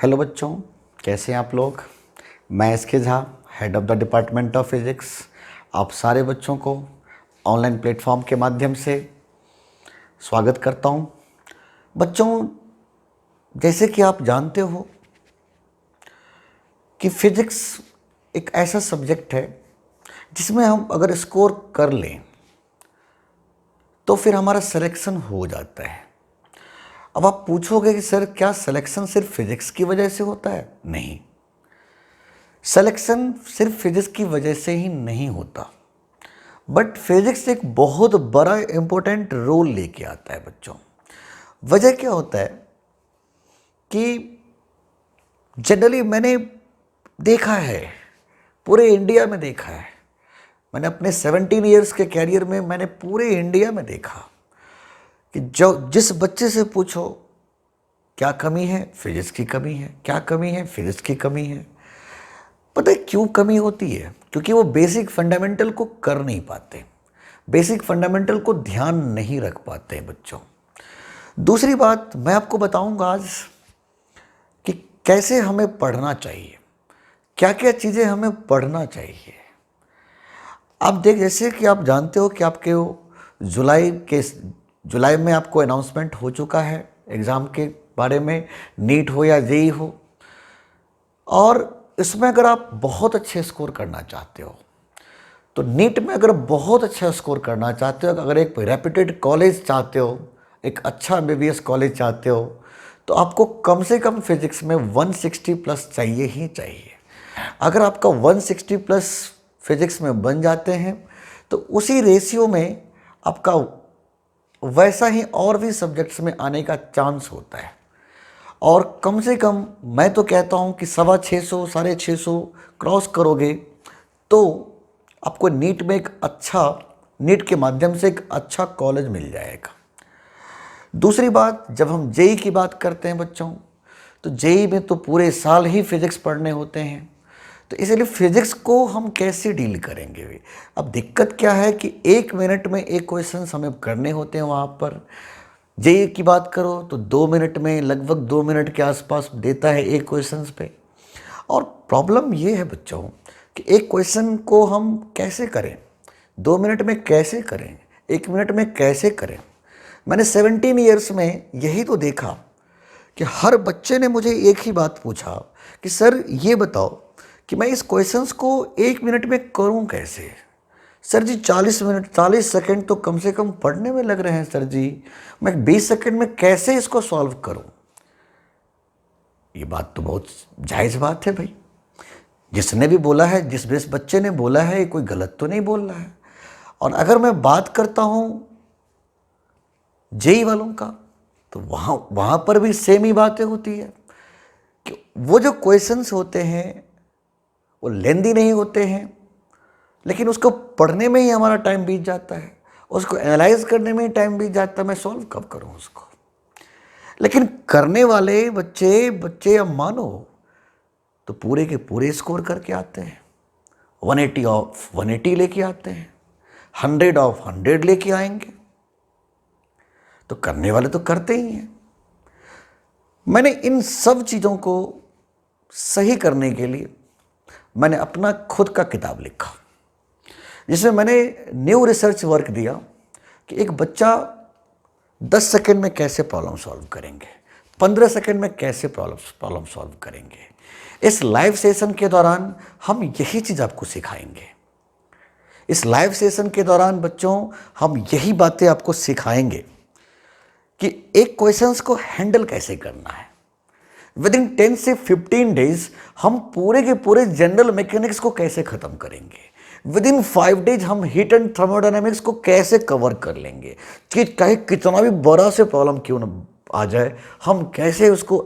Hello बच्चों, कैसे हैं आप लोग। मैं एस के Jha, head of the department of physics, आप सारे बच्चों को ऑनलाइन प्लेटफॉर्म के माध्यम से स्वागत करता हूं। बच्चों, जैसे कि आप जानते हो कि फिज़िक्स एक ऐसा सब्जेक्ट है जिसमें हम अगर स्कोर कर लें तो फिर हमारा सिलेक्शन हो जाता है। अब आप पूछोगे कि सर क्या सिलेक्शन सिर्फ फिज़िक्स की वजह से होता है? नहीं, सिलेक्शन सिर्फ फिज़िक्स की वजह से ही नहीं होता, बट फिज़िक्स एक बहुत बड़ा इम्पोर्टेंट रोल लेके आता है बच्चों। वजह क्या होता है कि जनरली मैंने देखा है, पूरे इंडिया में देखा है, मैंने अपने 17 इयर्स के कैरियर में मैंने पूरे इंडिया में देखा कि जो जिस बच्चे से पूछो क्या कमी है, फिज़िक्स की कमी है। क्या कमी है? फिज़िक्स की कमी है। पता है क्यों कमी होती है? क्योंकि वो बेसिक फंडामेंटल को कर नहीं पाते, बेसिक फंडामेंटल को ध्यान नहीं रख पाते हैं बच्चों। दूसरी बात मैं आपको बताऊंगा आज कि कैसे हमें पढ़ना चाहिए, क्या क्या चीज़ें हमें पढ़ना चाहिए। आप देख, जैसे कि आप जानते हो कि आपके जुलाई में आपको अनाउंसमेंट हो चुका है एग्ज़ाम के बारे में, नीट हो या जेई हो। और इसमें अगर आप बहुत अच्छे स्कोर करना चाहते हो तो नीट में अगर बहुत अच्छा स्कोर करना चाहते हो, अगर एक रेप्यूटेड कॉलेज चाहते हो, एक अच्छा एमबीबीएस कॉलेज चाहते हो, तो आपको कम से कम फिजिक्स में 160 प्लस चाहिए ही चाहिए। अगर आपका 160 प्लस फिजिक्स में बन जाते हैं तो उसी रेशियो में आपका वैसा ही और भी सब्जेक्ट्स में आने का चांस होता है। और कम से कम मैं तो कहता हूँ कि 650 650 क्रॉस करोगे तो आपको नीट में एक अच्छा, नीट के माध्यम से एक अच्छा कॉलेज मिल जाएगा। दूसरी बात, जब हम जेई की बात करते हैं बच्चों, तो जेई में तो पूरे साल ही फिज़िक्स पढ़ने होते हैं, तो इसलिए फिज़िक्स को हम कैसे डील करेंगे। अब दिक्कत क्या है कि 1 मिनट में एक क्वेश्चन हमें करने होते हैं। वहाँ पर जेई की बात करो तो 2 मिनट में, लगभग 2 मिनट के आसपास देता है एक क्वेश्चन पे। और प्रॉब्लम ये है बच्चों कि एक क्वेश्चन को हम कैसे करें, 2 मिनट में कैसे करें, 1 मिनट में कैसे करें। मैंने 17 ईयर्स में यही तो देखा कि हर बच्चे ने मुझे एक ही बात पूछा कि सर ये बताओ कि मैं इस क्वेश्चंस को 1 मिनट में करूं कैसे। सर जी 40 सेकंड तो कम से कम पढ़ने में लग रहे हैं सर जी, मैं 20 सेकंड में कैसे इसको सॉल्व करूं। ये बात तो बहुत जायज़ बात है भाई। जिसने भी बोला है, जिस बच्चे ने बोला है, कोई गलत तो नहीं बोल रहा है। और अगर मैं बात करता हूं जेई वालों का, तो वहाँ पर भी सेम ही बातें होती है कि वो जो क्वेश्चंस होते हैं वो लेंदी नहीं होते हैं, लेकिन उसको पढ़ने में ही हमारा टाइम बीत जाता है, उसको एनालाइज करने में ही टाइम बीत जाता है। मैं सॉल्व कब करूँ उसको। लेकिन करने वाले बच्चे अब मानो तो पूरे के पूरे स्कोर करके आते हैं, 180 ऑफ 180 लेके आते हैं, 100 ऑफ 100 लेके आएंगे। तो करने वाले तो करते ही हैं। मैंने इन सब चीज़ों को सही करने के लिए मैंने अपना खुद का किताब लिखा, जिसमें मैंने न्यू रिसर्च वर्क दिया कि एक बच्चा 10 सेकंड में कैसे प्रॉब्लम सॉल्व करेंगे, 15 सेकंड में कैसे प्रॉब्लम सॉल्व करेंगे। इस लाइव सेशन के दौरान हम यही चीज़ आपको सिखाएंगे। इस लाइव सेशन के दौरान बच्चों हम यही बातें आपको सिखाएंगे कि एक क्वेश्चंस को हैंडल कैसे करना है। विद इन 10 से 15 डेज हम पूरे के पूरे जनरल मैकेनिक्स को कैसे खत्म करेंगे। विद इन 5 डेज हम हीट एंड थर्मोडायनेमिक्स को कैसे कवर कर लेंगे कि चाहे कितना भी बड़ा से प्रॉब्लम क्यों न आ जाए, हम कैसे उसको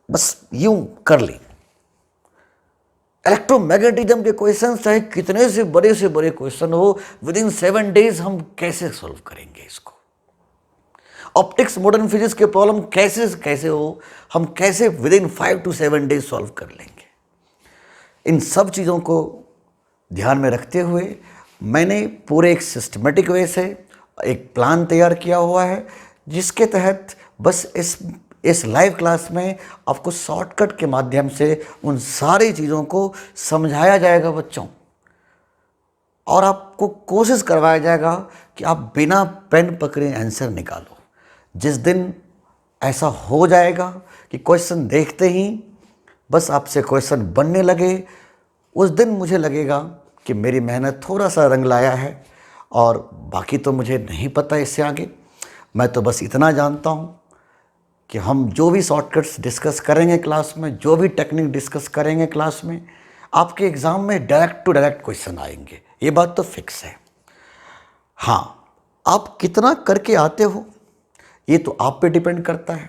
बस यूं कर लें। इलेक्ट्रोमैग्नेटिज्म के क्वेश्चन चाहे कितने से बड़े क्वेश्चन हो, विद इन 7 डेज हम कैसे सॉल्व करेंगे इसको। ऑप्टिक्स, मॉडर्न फिजिक्स के प्रॉब्लम कैसे हो, हम कैसे with in 5 to 7 days solve कर लेंगे। इन सब चीज़ों को ध्यान में रखते हुए मैंने पूरे एक सिस्टमेटिक वे से एक प्लान तैयार किया हुआ है, जिसके तहत बस इस इस लाइव क्लास में आपको शॉर्टकट के माध्यम से उन सारी चीज़ों को समझाया जाएगा बच्चों, और आपको कोशिश करवाया जाएगा कि आप बिना पेन पकड़े आंसर निकालो। जिस दिन ऐसा हो जाएगा कि क्वेश्चन देखते ही बस आपसे क्वेश्चन बनने लगे, उस दिन मुझे लगेगा कि मेरी मेहनत थोड़ा सा रंग लाया है। और बाकी तो मुझे नहीं पता इससे आगे। मैं तो बस इतना जानता हूँ कि हम जो भी शॉर्टकट्स डिस्कस करेंगे क्लास में, जो भी टेक्निक डिस्कस करेंगे क्लास में, आपके एग्ज़ाम में डायरेक्ट टू डायरेक्ट क्वेश्चन आएंगे, ये बात तो फिक्स है। हाँ, आप कितना करके आते हो ये तो आप पे डिपेंड करता है।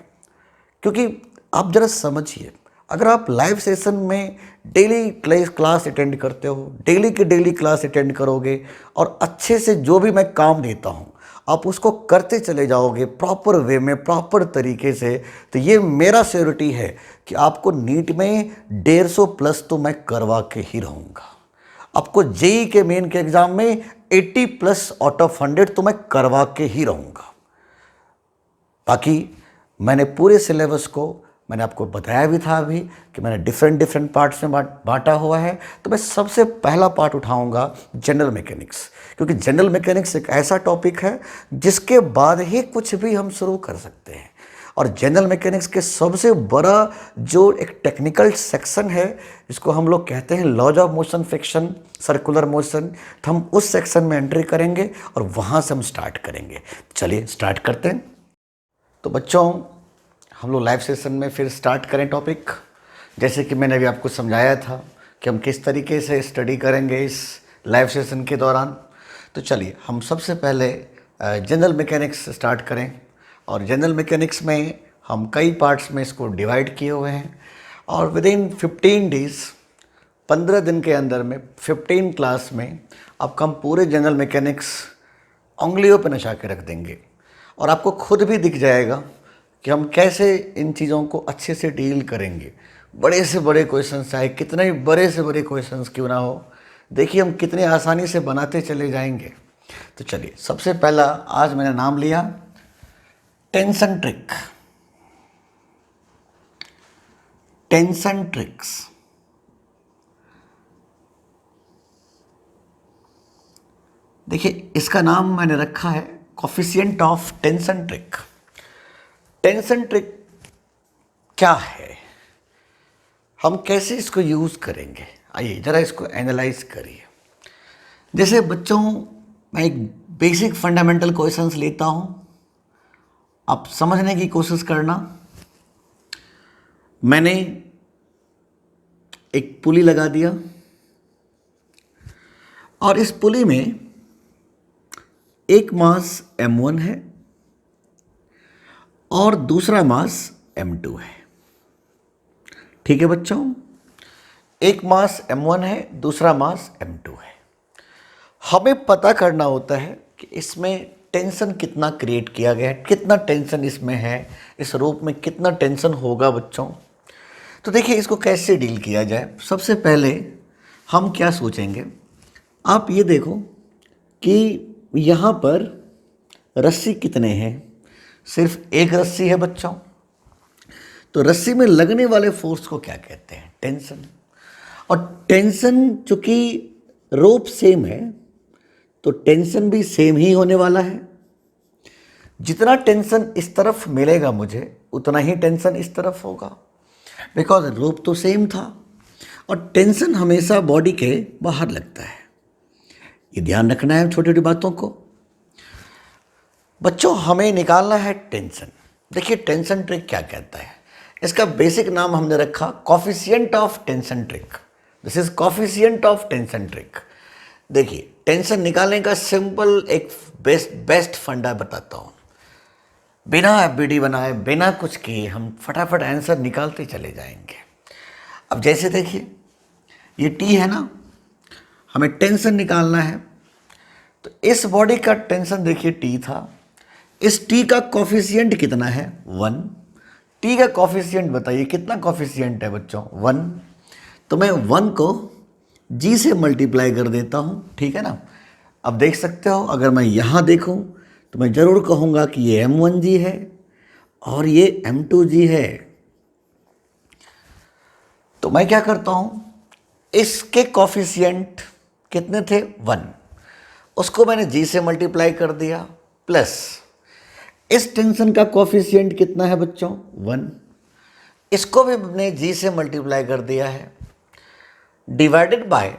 क्योंकि आप ज़रा समझिए, अगर आप लाइव सेशन में डेली क्लास अटेंड करते हो, डेली की डेली क्लास अटेंड करोगे और अच्छे से जो भी मैं काम देता हूँ आप उसको करते चले जाओगे प्रॉपर वे में, प्रॉपर तरीके से, तो ये मेरा श्योरिटी है कि आपको नीट में 150 प्लस तो मैं करवा के ही रहूँगा। आपको जेई के मेन के एग्ज़ाम में 80 प्लस आउट ऑफ 100 तो मैं करवा के ही रहूँगा। बाकी मैंने पूरे सिलेबस को मैंने आपको बताया भी था अभी कि मैंने डिफरेंट पार्ट्स में बांटा हुआ है। तो मैं सबसे पहला पार्ट उठाऊंगा जनरल मैकेनिक्स, क्योंकि जनरल मैकेनिक्स एक ऐसा टॉपिक है जिसके बाद ही कुछ भी हम शुरू कर सकते हैं। और जनरल मैकेनिक्स के सबसे बड़ा जो एक टेक्निकल सेक्शन है, जिसको हम लोग कहते हैं laws of motion, friction, circular motion, तो हम उस सेक्शन में एंट्री करेंगे और वहाँ से हम स्टार्ट करेंगे। चलिए स्टार्ट करते हैं। तो बच्चों, हम लोग लाइव सेशन में फिर स्टार्ट करें टॉपिक। जैसे कि मैंने अभी आपको समझाया था कि हम किस तरीके से स्टडी करेंगे इस लाइव सेशन के दौरान। तो चलिए हम सबसे पहले जनरल मैकेनिक्स स्टार्ट करें। और जनरल मैकेनिक्स में हम कई पार्ट्स में इसको डिवाइड किए हुए हैं, और विद इन 15 डेज़, 15 दिन के अंदर में 15 क्लास में आपका हम पूरे जनरल मैकेनिक्स उंगलियों पर नचा के रख देंगे। और आपको खुद भी दिख जाएगा कि हम कैसे इन चीज़ों को अच्छे से डील करेंगे। बड़े से बड़े क्वेश्चंस, चाहे कितने भी बड़े से बड़े क्वेश्चंस क्यों ना हो, देखिए हम कितने आसानी से बनाते चले जाएंगे। तो चलिए, सबसे पहला आज मैंने नाम लिया टेंशन ट्रिक। Tension tricks. देखिए, इसका नाम मैंने रखा है coefficient of tension trick. Tension trick क्या है, हम कैसे इसको यूज़ करेंगे, आइए ज़रा इसको एनालाइज करिए। जैसे बच्चों, मैं एक बेसिक फंडामेंटल क्वेश्चंस लेता हूँ, आप समझने की कोशिश करना। मैंने एक पुली लगा दिया और इस पुली में एक मास m1 है और दूसरा मास m2 है। ठीक है बच्चों, एक मास m1 है, दूसरा मास m2 है। हमें पता करना होता है कि इसमें टेंशन कितना क्रिएट किया गया है, कितना टेंशन इसमें है, इस रूप में कितना टेंशन होगा बच्चों। तो देखिए, इसको कैसे डील किया जाए। सबसे पहले हम क्या सोचेंगे, आप ये देखो कि यहाँ पर रस्सी कितने हैं, सिर्फ एक रस्सी है बच्चों। तो रस्सी में लगने वाले फोर्स को क्या कहते हैं, टेंशन। और टेंशन चूंकि रोप सेम है तो टेंशन भी सेम ही होने वाला है। जितना टेंशन इस तरफ मिलेगा मुझे, उतना ही टेंशन इस तरफ होगा, बिकॉज रोप तो सेम था। और टेंशन हमेशा बॉडी के बाहर लगता है, ये ध्यान रखना है छोटी छोटी बातों को। बच्चों, हमें निकालना है टेंशन। देखिए, टेंशन ट्रिक क्या कहता है, इसका बेसिक नाम हमने रखा coefficient of tension trick. This is coefficient of tension trick. देखिए, टेंशन निकालने का सिंपल एक बेस्ट फंडा बताता हूँ। बिना एफबीडी बनाए, बिना कुछ किए हम फटाफट आंसर निकालते चले जाएंगे। अब जैसे देखिए, ये टी है ना, हमें टेंशन निकालना है। तो इस बॉडी का टेंशन देखिए टी था, इस टी का कोफिशिएंट कितना है, 1। टी का कोफिशिएंट बताइए कितना कोफिशिएंट है बच्चों, 1। तो मैं 1 को जी से मल्टीप्लाई कर देता हूँ, ठीक है ना। अब देख सकते हो, अगर मैं यहाँ देखूँ तो मैं ज़रूर कहूँगा कि ये m1g है और ये M2G है। तो मैं क्या करता हूं, इसके कॉफिशिएंट कितने थे 1, उसको मैंने G से मल्टीप्लाई कर दिया, प्लस इस टेंशन का कॉफिशिएंट कितना है बच्चों 1, इसको भी मैंने G से मल्टीप्लाई कर दिया है, डिवाइडेड बाय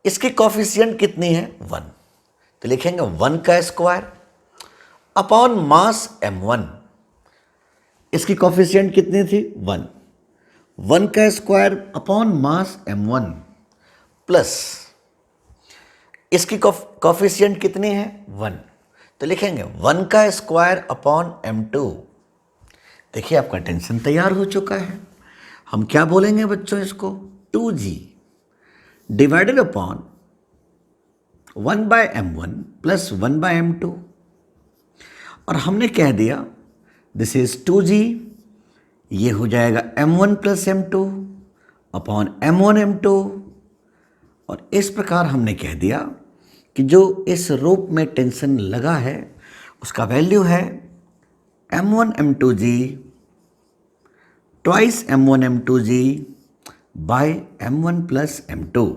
इसकी कॉफिशिएंट कितनी है 1, तो लिखेंगे 1 का स्क्वायर अपॉन मास M1। इसकी कॉफिशिएंट कितनी थी 1, 1 का square upon mass M1 plus इसकी कॉफिशिएंट कितनी है 1, तो लिखेंगे 1 का स्क्वायर अपॉन M2। देखिए आपका टेंशन तैयार हो चुका है। हम क्या बोलेंगे बच्चों इसको, 2G divided upon 1 by M1 plus 1 by M2, और हमने कह दिया दिस इज 2G, ये हो जाएगा M1 plus M2 upon M1 M2, और इस प्रकार हमने कह दिया कि जो इस रोप में टेंशन लगा है उसका वैल्यू है M1 M2G twice M1 M2G by M1 plus M2।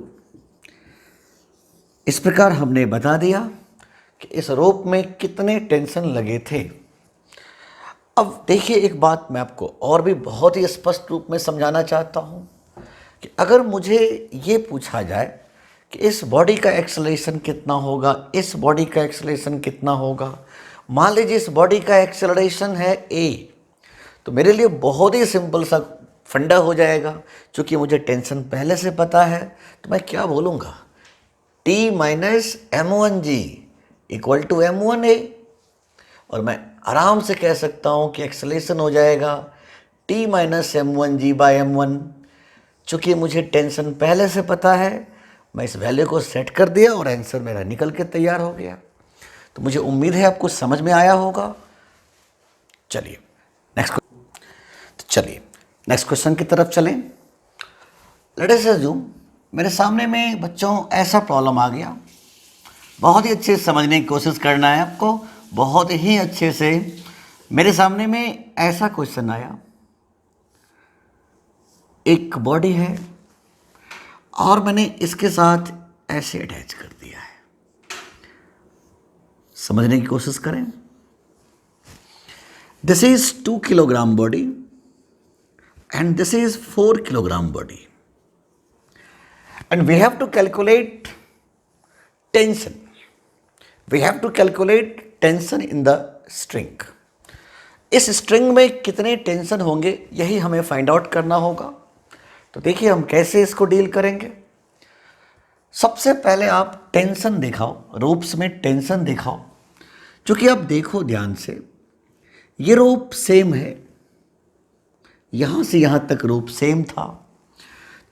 इस प्रकार हमने बता दिया कि इस रोप में कितने टेंशन लगे थे। अब देखिए एक बात मैं आपको और भी बहुत ही स्पष्ट रूप में समझाना चाहता हूँ कि अगर मुझे ये पूछा जाए कि इस बॉडी का एक्सेलरेशन कितना होगा, इस बॉडी का एक्सेलरेशन कितना होगा, मान लीजिए इस बॉडी का एक्सेलरेशन है a, तो मेरे लिए बहुत ही सिंपल सा फंडा हो जाएगा, क्योंकि मुझे टेंशन पहले से पता है, तो मैं क्या बोलूँगा T minus M1G equal to M1A, और मैं आराम से कह सकता हूँ कि एक्सेलरेशन हो जाएगा T minus M1G by M1। चूँकि मुझे टेंशन पहले से पता है, मैं इस वैल्यू को सेट कर दिया और आंसर मेरा निकल के तैयार हो गया। तो मुझे उम्मीद है आपको समझ में आया होगा। चलिए नेक्स्ट क्वेश्चन की तरफ चलें। लेट अस अज्यूम मेरे सामने में बच्चों ऐसा प्रॉब्लम आ गया, बहुत ही अच्छे से समझने की कोशिश करना है आपको, बहुत ही अच्छे से। मेरे सामने में ऐसा क्वेश्चन आया, एक बॉडी है और मैंने इसके साथ ऐसे अटैच कर दिया है। समझने की कोशिश करें। This is 2 kilogram body and this is 4 kilogram body, and we have to calculate tension. We have to calculate tension in the string. इस स्ट्रिंग में कितने टेंशन होंगे यही हमें फाइंड आउट करना होगा। तो देखिए हम कैसे इसको डील करेंगे। सबसे पहले आप टेंशन दिखाओ, रोप्स में टेंशन दिखाओ। क्योंकि आप देखो ध्यान से, ये रोप सेम है, यहाँ से यहाँ तक रोप सेम था।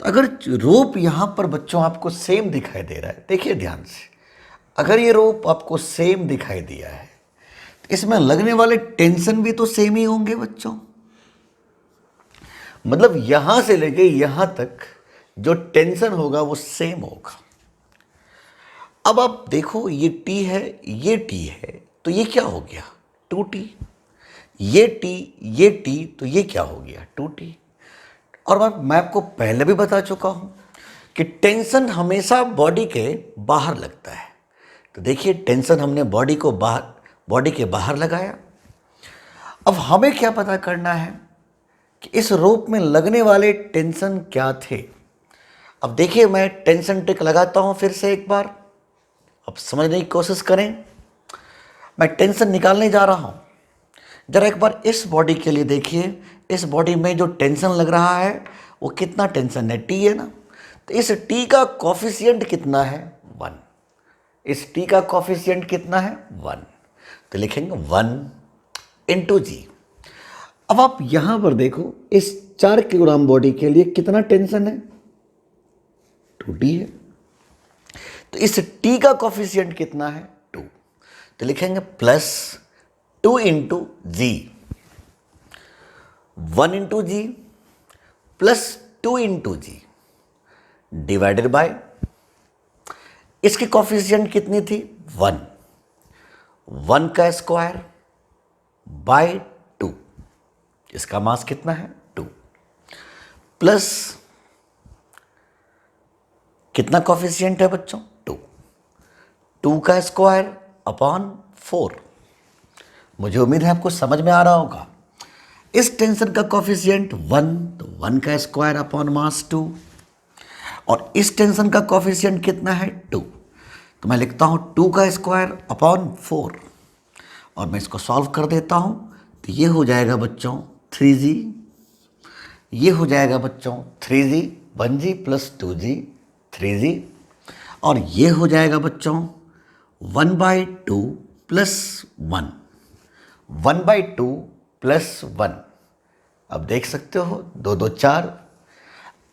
तो अगर रोप यहाँ पर बच्चों आपको सेम दिखाई दे रहा है, देखिए ध्यान से, अगर ये रोप आपको सेम दिखाई दिया है तो इसमें लगने वाले टेंशन भी तो सेम ही होंगे बच्चों। मतलब यहाँ से लेके यहाँ तक जो टेंशन होगा वो सेम होगा। अब आप देखो ये T है, ये T है, तो ये क्या हो गया 2T, ये T, तो ये क्या हो गया 2T। और मैं आपको पहले भी बता चुका हूं कि टेंशन हमेशा बॉडी के बाहर लगता है। तो देखिए टेंशन हमने बॉडी के बाहर लगाया। अब हमें क्या पता करना है कि इस रोप में लगने वाले टेंशन क्या थे। अब देखिए मैं टेंशन ट्रिक लगाता हूं फिर से एक बार, अब समझने की कोशिश करें। मैं टेंशन निकालने जा रहा हूं। जरा एक बार इस बॉडी के लिए देखिए, इस बॉडी में जो टेंशन लग रहा है वो कितना टेंशन है, T है ना। तो इस T का कॉफिशिएंट कितना है 1, इस T का कॉफिशिएंट कितना है 1, तो लिखेंगे 1 इंटू G। अब आप यहां पर देखो इस 4 किलोग्राम बॉडी के लिए कितना टेंशन है 2T है। तो इस T का कॉफिशिएंट कितना है 2, तो लिखेंगे plus 2 into G, 1 into G plus 2 into G divided by इसकी कॉफिशिएंट कितनी थी 1, 1 का स्क्वायर बाय 2, इसका मास कितना है 2, प्लस कितना कॉफिशिएंट है बच्चों 2, 2 का स्क्वायर अपॉन 4। मुझे उम्मीद है आपको समझ में आ रहा होगा। इस टेंशन का कॉफिशिएंट 1, तो 1 का स्क्वायर अपॉन मास 2, और इस टेंशन का कॉफिशिएंट कितना है 2, तो मैं लिखता हूं 2 का स्क्वायर अपॉन 4, और मैं इसको सॉल्व कर देता हूं, तो ये हो जाएगा बच्चों 3g, ये हो जाएगा बच्चों 3g, 1g plus 2g 3g, और ये हो जाएगा बच्चों 1/2 प्लस 1, 1/2 प्लस 1। अब देख सकते हो 2 2 4,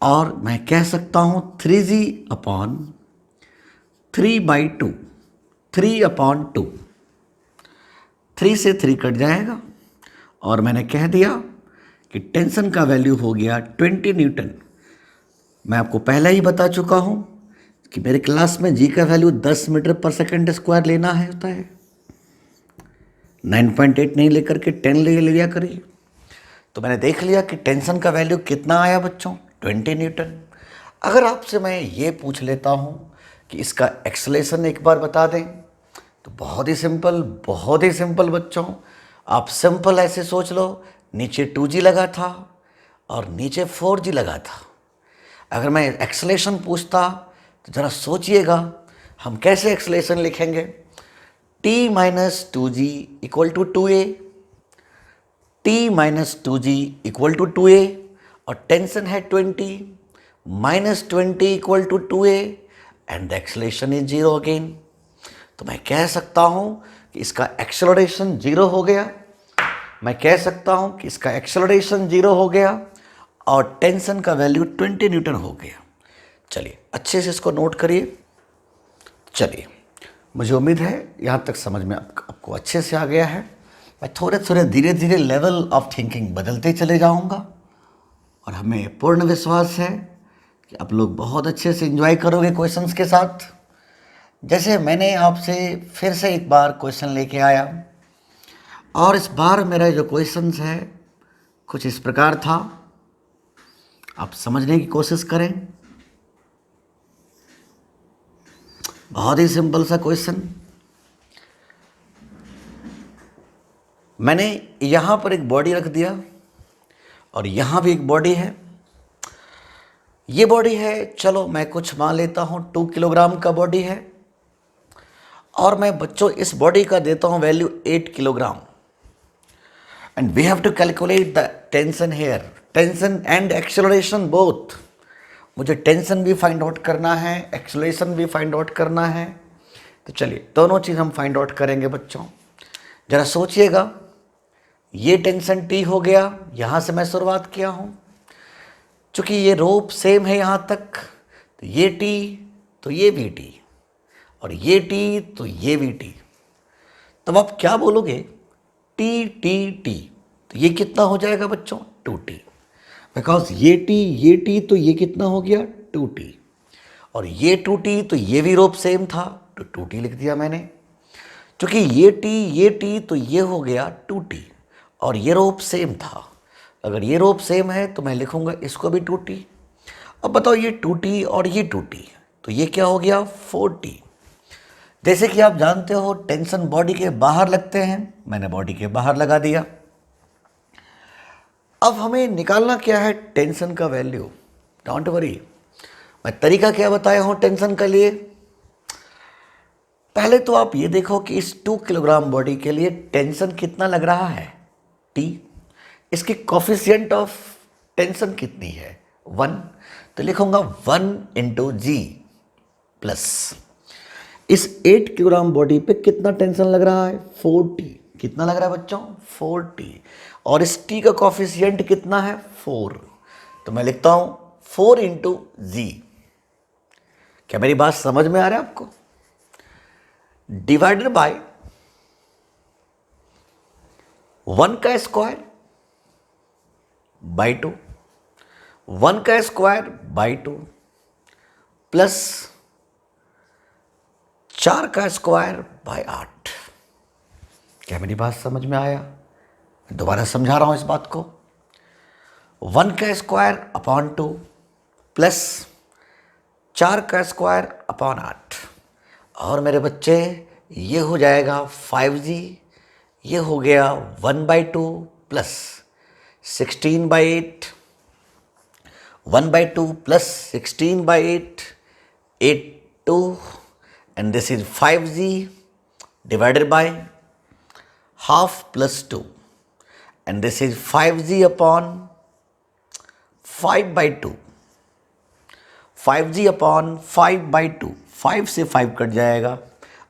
और मैं कह सकता हूं 3g अपॉन 3/2, 3/2, 3 से 3 कट जाएगा, और मैंने कह दिया कि टेंशन का वैल्यू हो गया 20 न्यूटन। मैं आपको पहले ही बता चुका हूं कि मेरे क्लास में जी का वैल्यू 10 मीटर पर सेकंड स्क्वायर लेना है होता है, 9.8 नहीं लेकर के 10 ले लिया करिए। तो मैंने देख लिया कि टेंशन का वैल्यू कितना आया बच्चों 20 न्यूटन। अगर आपसे मैं ये पूछ लेता हूँ कि इसका एक्सेलरेशन एक बार बता दें, तो बहुत ही सिंपल, बहुत ही सिंपल बच्चों। आप सिंपल ऐसे सोच लो, नीचे 2g लगा था और नीचे 4g लगा था। अगर मैं एक्सेलरेशन पूछता तो ज़रा सोचिएगा हम कैसे एक्सेलरेशन लिखेंगे। t minus 2g equal to 2a, t minus 2g equal to 2a, और टेंशन है 20, minus 20 equal to 2a, and the acceleration is 0 again. तो मैं कह सकता हूं कि इसका एक्सेलरेशन 0 हो गया, मैं कह सकता हूं कि इसका एक्सेलरेशन 0 हो गया, और टेंशन का वैल्यू 20 न्यूटन हो गया। चलिए अच्छे से इसको नोट करिए। चलिए, मुझे उम्मीद है यहाँ तक समझ में आपको अच्छे से आ गया है। मैं थोड़े थोड़े धीरे धीरे लेवल ऑफ थिंकिंग बदलते चले जाऊँगा, और हमें पूर्ण विश्वास है कि आप लोग बहुत अच्छे से एंजॉय करोगे क्वेश्चंस के साथ। जैसे मैंने आपसे फिर से एक बार क्वेश्चन लेके आया, और इस बार मेरा जो क्वेश्चंस है कुछ इस प्रकार था, आप समझने की कोशिश करें। बहुत ही सिंपल सा क्वेश्चन। मैंने यहाँ पर एक बॉडी रख दिया, और यहाँ भी एक बॉडी है। ये बॉडी है, चलो मैं कुछ मान लेता हूँ 2 किलोग्राम का बॉडी है, और मैं बच्चों इस बॉडी का देता हूँ value 8 kilogram, and we have to calculate the tension here, tension and acceleration both. मुझे टेंशन भी फाइंड आउट करना है, एक्सेलरेशन भी फाइंड आउट करना है। तो चलिए दोनों चीज़ हम फाइंड आउट करेंगे बच्चों। ज़रा सोचिएगा, ये टेंशन टी हो गया, यहाँ से मैं शुरुआत किया हूँ, चूँकि ये रोप सेम है यहाँ तक, तो ये टी तो ये भी टी, और ये टी तो ये भी टी। तब आप क्या बोलोगे, टी टी टी, तो ये कितना हो जाएगा बच्चों 2t, बिकॉज ये टी तो ये कितना हो गया 2t, और ये 2t तो ये भी रोप सेम था, तो 2t लिख दिया मैंने। क्योंकि ये टी तो ये हो गया 2t, और ये रोप सेम था। अगर ये रोप सेम है तो मैं लिखूंगा इसको भी 2t। अब बताओ ये 2t और ये 2t, तो ये क्या हो गया 4t। जैसे कि आप जानते हो टेंशन बॉडी के बाहर लगते हैं, मैंने बॉडी के बाहर लगा दिया। अब हमें निकालना क्या है टेंशन का वैल्यू। डोंट वरी, मैं तरीका क्या बताया हूं टेंशन के लिए। पहले तो आप ये देखो कि इस 2 किलोग्राम बॉडी के लिए टेंशन कितना लग रहा है T, इसकी कॉफिशिएंट ऑफ टेंशन कितनी है 1, तो लिखूंगा 1 इंटू जी प्लस इस 8 किलोग्राम बॉडी पे कितना टेंशन लग रहा है 4t। कितना लग रहा है बच्चों 4t, और इस t का कॉफिशिएंट कितना है 4, तो मैं लिखता हूं 4 इंटू जी। क्या मेरी बात समझ में आ रहा है आपको? डिवाइडेड बाय 1 का स्क्वायर बाई 2, 1 का स्क्वायर बाई 2 प्लस 4 का स्क्वायर बाई 8। क्या मेरी बात समझ में आया? दोबारा समझा रहा हूं इस बात को। 1 का स्क्वायर अपॉन 2 प्लस 4 का स्क्वायर अपॉन 8, और मेरे बच्चे ये हो जाएगा 5g, ये हो गया 1/2 plus 16/8, 1/2 plus 16/8, 8 2, and this is 5g divided by half plus 2, and this is 5g upon 5/2, 5g upon 5/2, 5 से 5 कट जाएगा।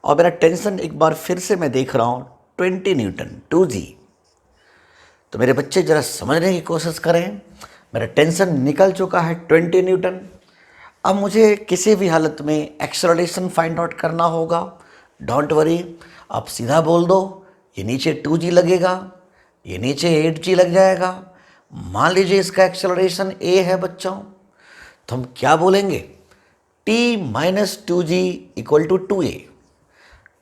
और मेरा टेंशन एक बार फिर से मैं देख रहा हूँ 20 न्यूटन 2g। तो मेरे बच्चे ज़रा समझने की कोशिश करें, मेरा टेंशन निकल चुका है 20 न्यूटन। अब मुझे किसी भी हालत में एक्सेलरेशन फाइंड आउट करना होगा। डोंट वरी, आप सीधा बोल दो ये नीचे 2g लगेगा, ये नीचे 8g लग जाएगा। मान लीजिए इसका एक्सेलरेशन a है बच्चों, तो हम क्या बोलेंगे, t minus 2g equal to 2a।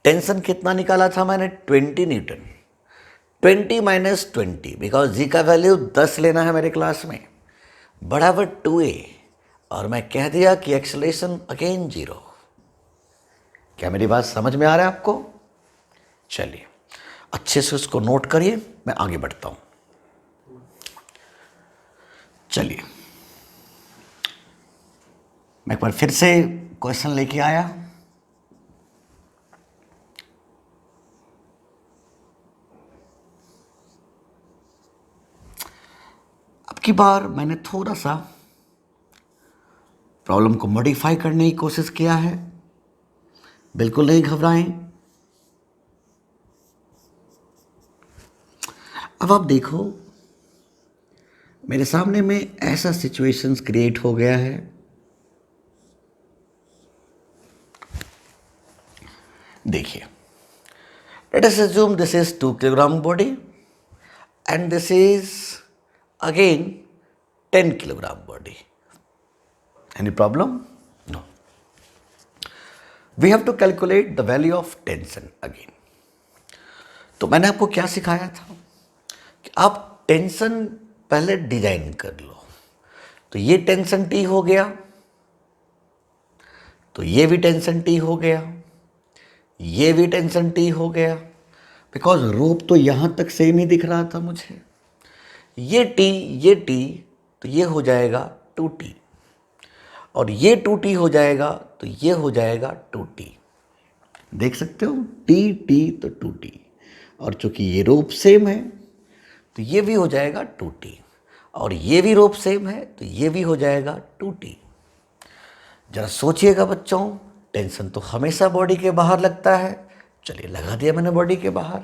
Tension कितना निकाला था मैंने, 20 न्यूटन। 20 माइनस 20, बिकॉज जी का वैल्यू 10 लेना है मेरे क्लास में, बराबर 2a, और मैं कह दिया कि एक्सेलरेशन अगेन 0। क्या मेरी बात समझ में आ रहा है आपको? चलिए अच्छे से उसको नोट करिए, मैं आगे बढ़ता हूं। चलिए मैं एक बार फिर से क्वेश्चन लेके आया। अब की बार मैंने थोड़ा सा प्रॉब्लम को मॉडिफाई करने की कोशिश किया है, बिल्कुल नहीं घबराएं। अब आप देखो मेरे सामने में ऐसा सिचुएशंस क्रिएट हो गया है। देखिए, let us assume this is 2 kilogram body and this is again 10 kilogram body. Any problem? No. We have to calculate the value of tension again. तो मैंने आपको क्या सिखाया था कि आप टेंशन पहले डिजाइन कर लो। तो ये टेंशन टी हो गया, तो ये भी टेंशन टी हो गया, ये भी टेंशन टी हो गया, बिकॉज रोप तो यहां तक सेम ही दिख रहा था मुझे। ये टी, तो ये हो जाएगा 2t, और ये 2t हो जाएगा तो ये हो जाएगा 2t। देख सकते हो, टी तो 2t, और चूंकि ये रोप सेम है तो ये भी हो जाएगा 2t, और ये भी रोप सेम है तो ये भी हो जाएगा 2t। जरा सोचिएगा बच्चों, टेंशन तो हमेशा बॉडी के बाहर लगता है। चलिए लगा दिया मैंने बॉडी के बाहर।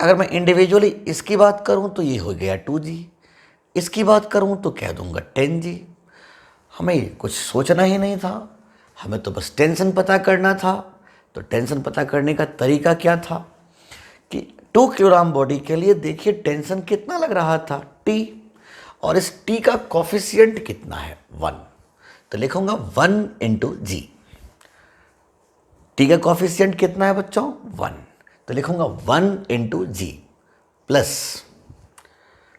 अगर मैं इंडिविजुअली इसकी बात करूं तो ये हो गया 2g, इसकी बात करूं तो कह दूंगा 10g। हमें कुछ सोचना ही नहीं था, हमें तो बस टेंशन पता करना था। तो टेंशन पता करने का तरीका क्या था कि 2 किलोग्राम बॉडी के लिए देखिए टेंशन कितना लग रहा था, t, और इस t का कॉफिशिएंट कितना है, 1। तो लिखूंगा 1 इंटू जी। टी का कॉफिशिएंट कितना है बच्चों, 1, तो लिखूंगा 1 इंटू जी प्लस,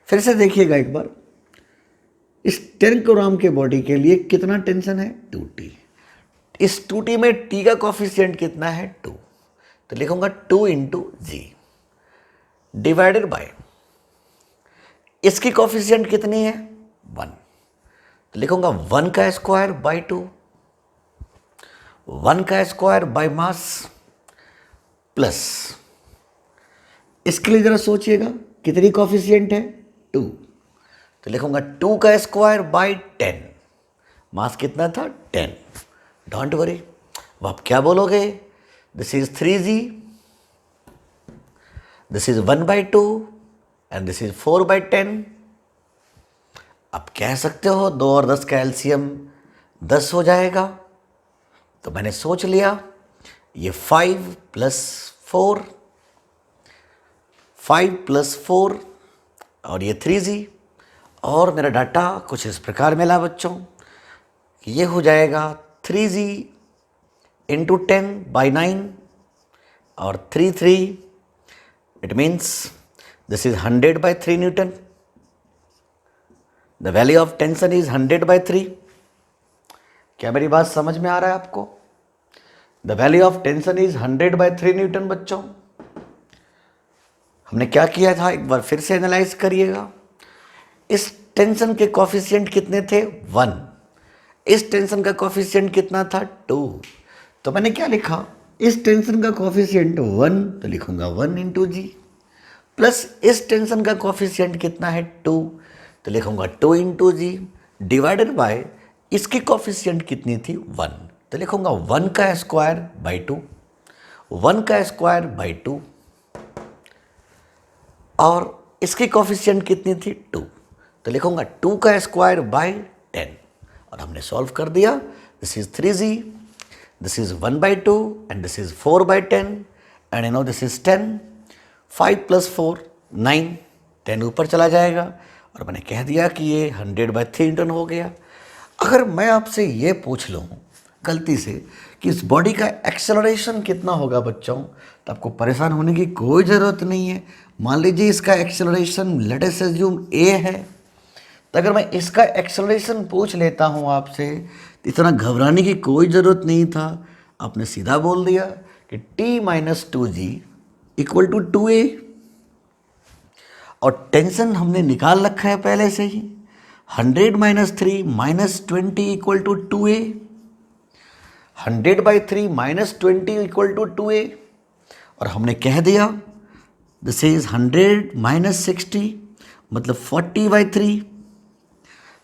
फिर से देखिएगा एक बार, इस 10 किलोग्राम के बॉडी के लिए कितना टेंशन है, 2t। इस 2t में t का कॉफिशिएंट कितना है, 2, तो लिखूंगा 2 इंटू जी डिवाइडेड बाय, इसकी कॉफिशिएंट कितनी है, 1, तो लिखूंगा 1 का स्क्वायर बाई 2, 1 का स्क्वायर बाई मास प्लस, इसके लिए जरा सोचिएगा कितनी कॉफिशिएंट है, 2, तो लिखूंगा 2 का स्क्वायर बाई 10, मास कितना था, 10। डोंट वरी, अब आप क्या बोलोगे, this is 3g, this is 1/2 and this is 4/10। आप कह सकते हो 2 और 10 का एलसीएम 10 हो जाएगा। तो मैंने सोच लिया ये 5 प्लस 4, 5 प्लस 4 और ये 3g, और मेरा डाटा कुछ इस प्रकार मिला बच्चों कि ये हो जाएगा 3g इंटू 10/9 और 3 3, it means this is 100/3 Newton. The value of tension is 100/3। क्या मेरी बात समझ में आ रहा है आपको? The value of tension is 100/3 Newton. बच्चों हमने क्या किया था, एक बार फिर से एनालाइज करिएगा। इस टेंशन के कोफिशिएंट कितने थे? 1। इस टेंशन का कोफिशिएंट कितना था? 2। तो मैंने क्या लिखा, इस टेंशन का कोफिशिएंट 1, तो लिखूंगा 1 इंटू जी, प्लस इस टेंशन का कोफिशिएंट कितना है? 2, तो लिखूंगा 2 इंटू जी, डिवाइडेड बाय इसकी कोफिशिएंट कितनी थी? 1, तो लिखूंगा 1 का स्क्वायर बाई 2, 1 का स्क्वायर बाई 2, और इसकी कोफिशिएंट कितनी थी? 2, तो लिखूंगा 2 का स्क्वायर बाई 10, और हमने सॉल्व कर दिया। This is 3g, this is 1/2, and this is 4/10, and you know this is 10। 5 + 4 9, 10 ऊपर चला जाएगा, और मैंने कह दिया कि ये 100/3 न्यूटन हो गया। अगर मैं आपसे ये पूछ लूँ गलती से कि इस बॉडी का एक्सेलरेशन कितना होगा बच्चों, तो आपको परेशान होने की कोई ज़रूरत नहीं है। मान लीजिए इसका acceleration late us assume a है, तो अगर मैं इसका एक्सेलरेशन पूछ लेता हूँ आपसे, तो इतना घबराने की कोई ज़रूरत नहीं था। आपने सीधा बोल दिया कि t - 2g = 2a, और टेंशन हमने निकाल रखा है पहले से ही, 100 - 3 - 20 = 2a, 100/3 - 20 = 2a, और हमने कह दिया दिस इज 100 - 60 मतलब 40/3,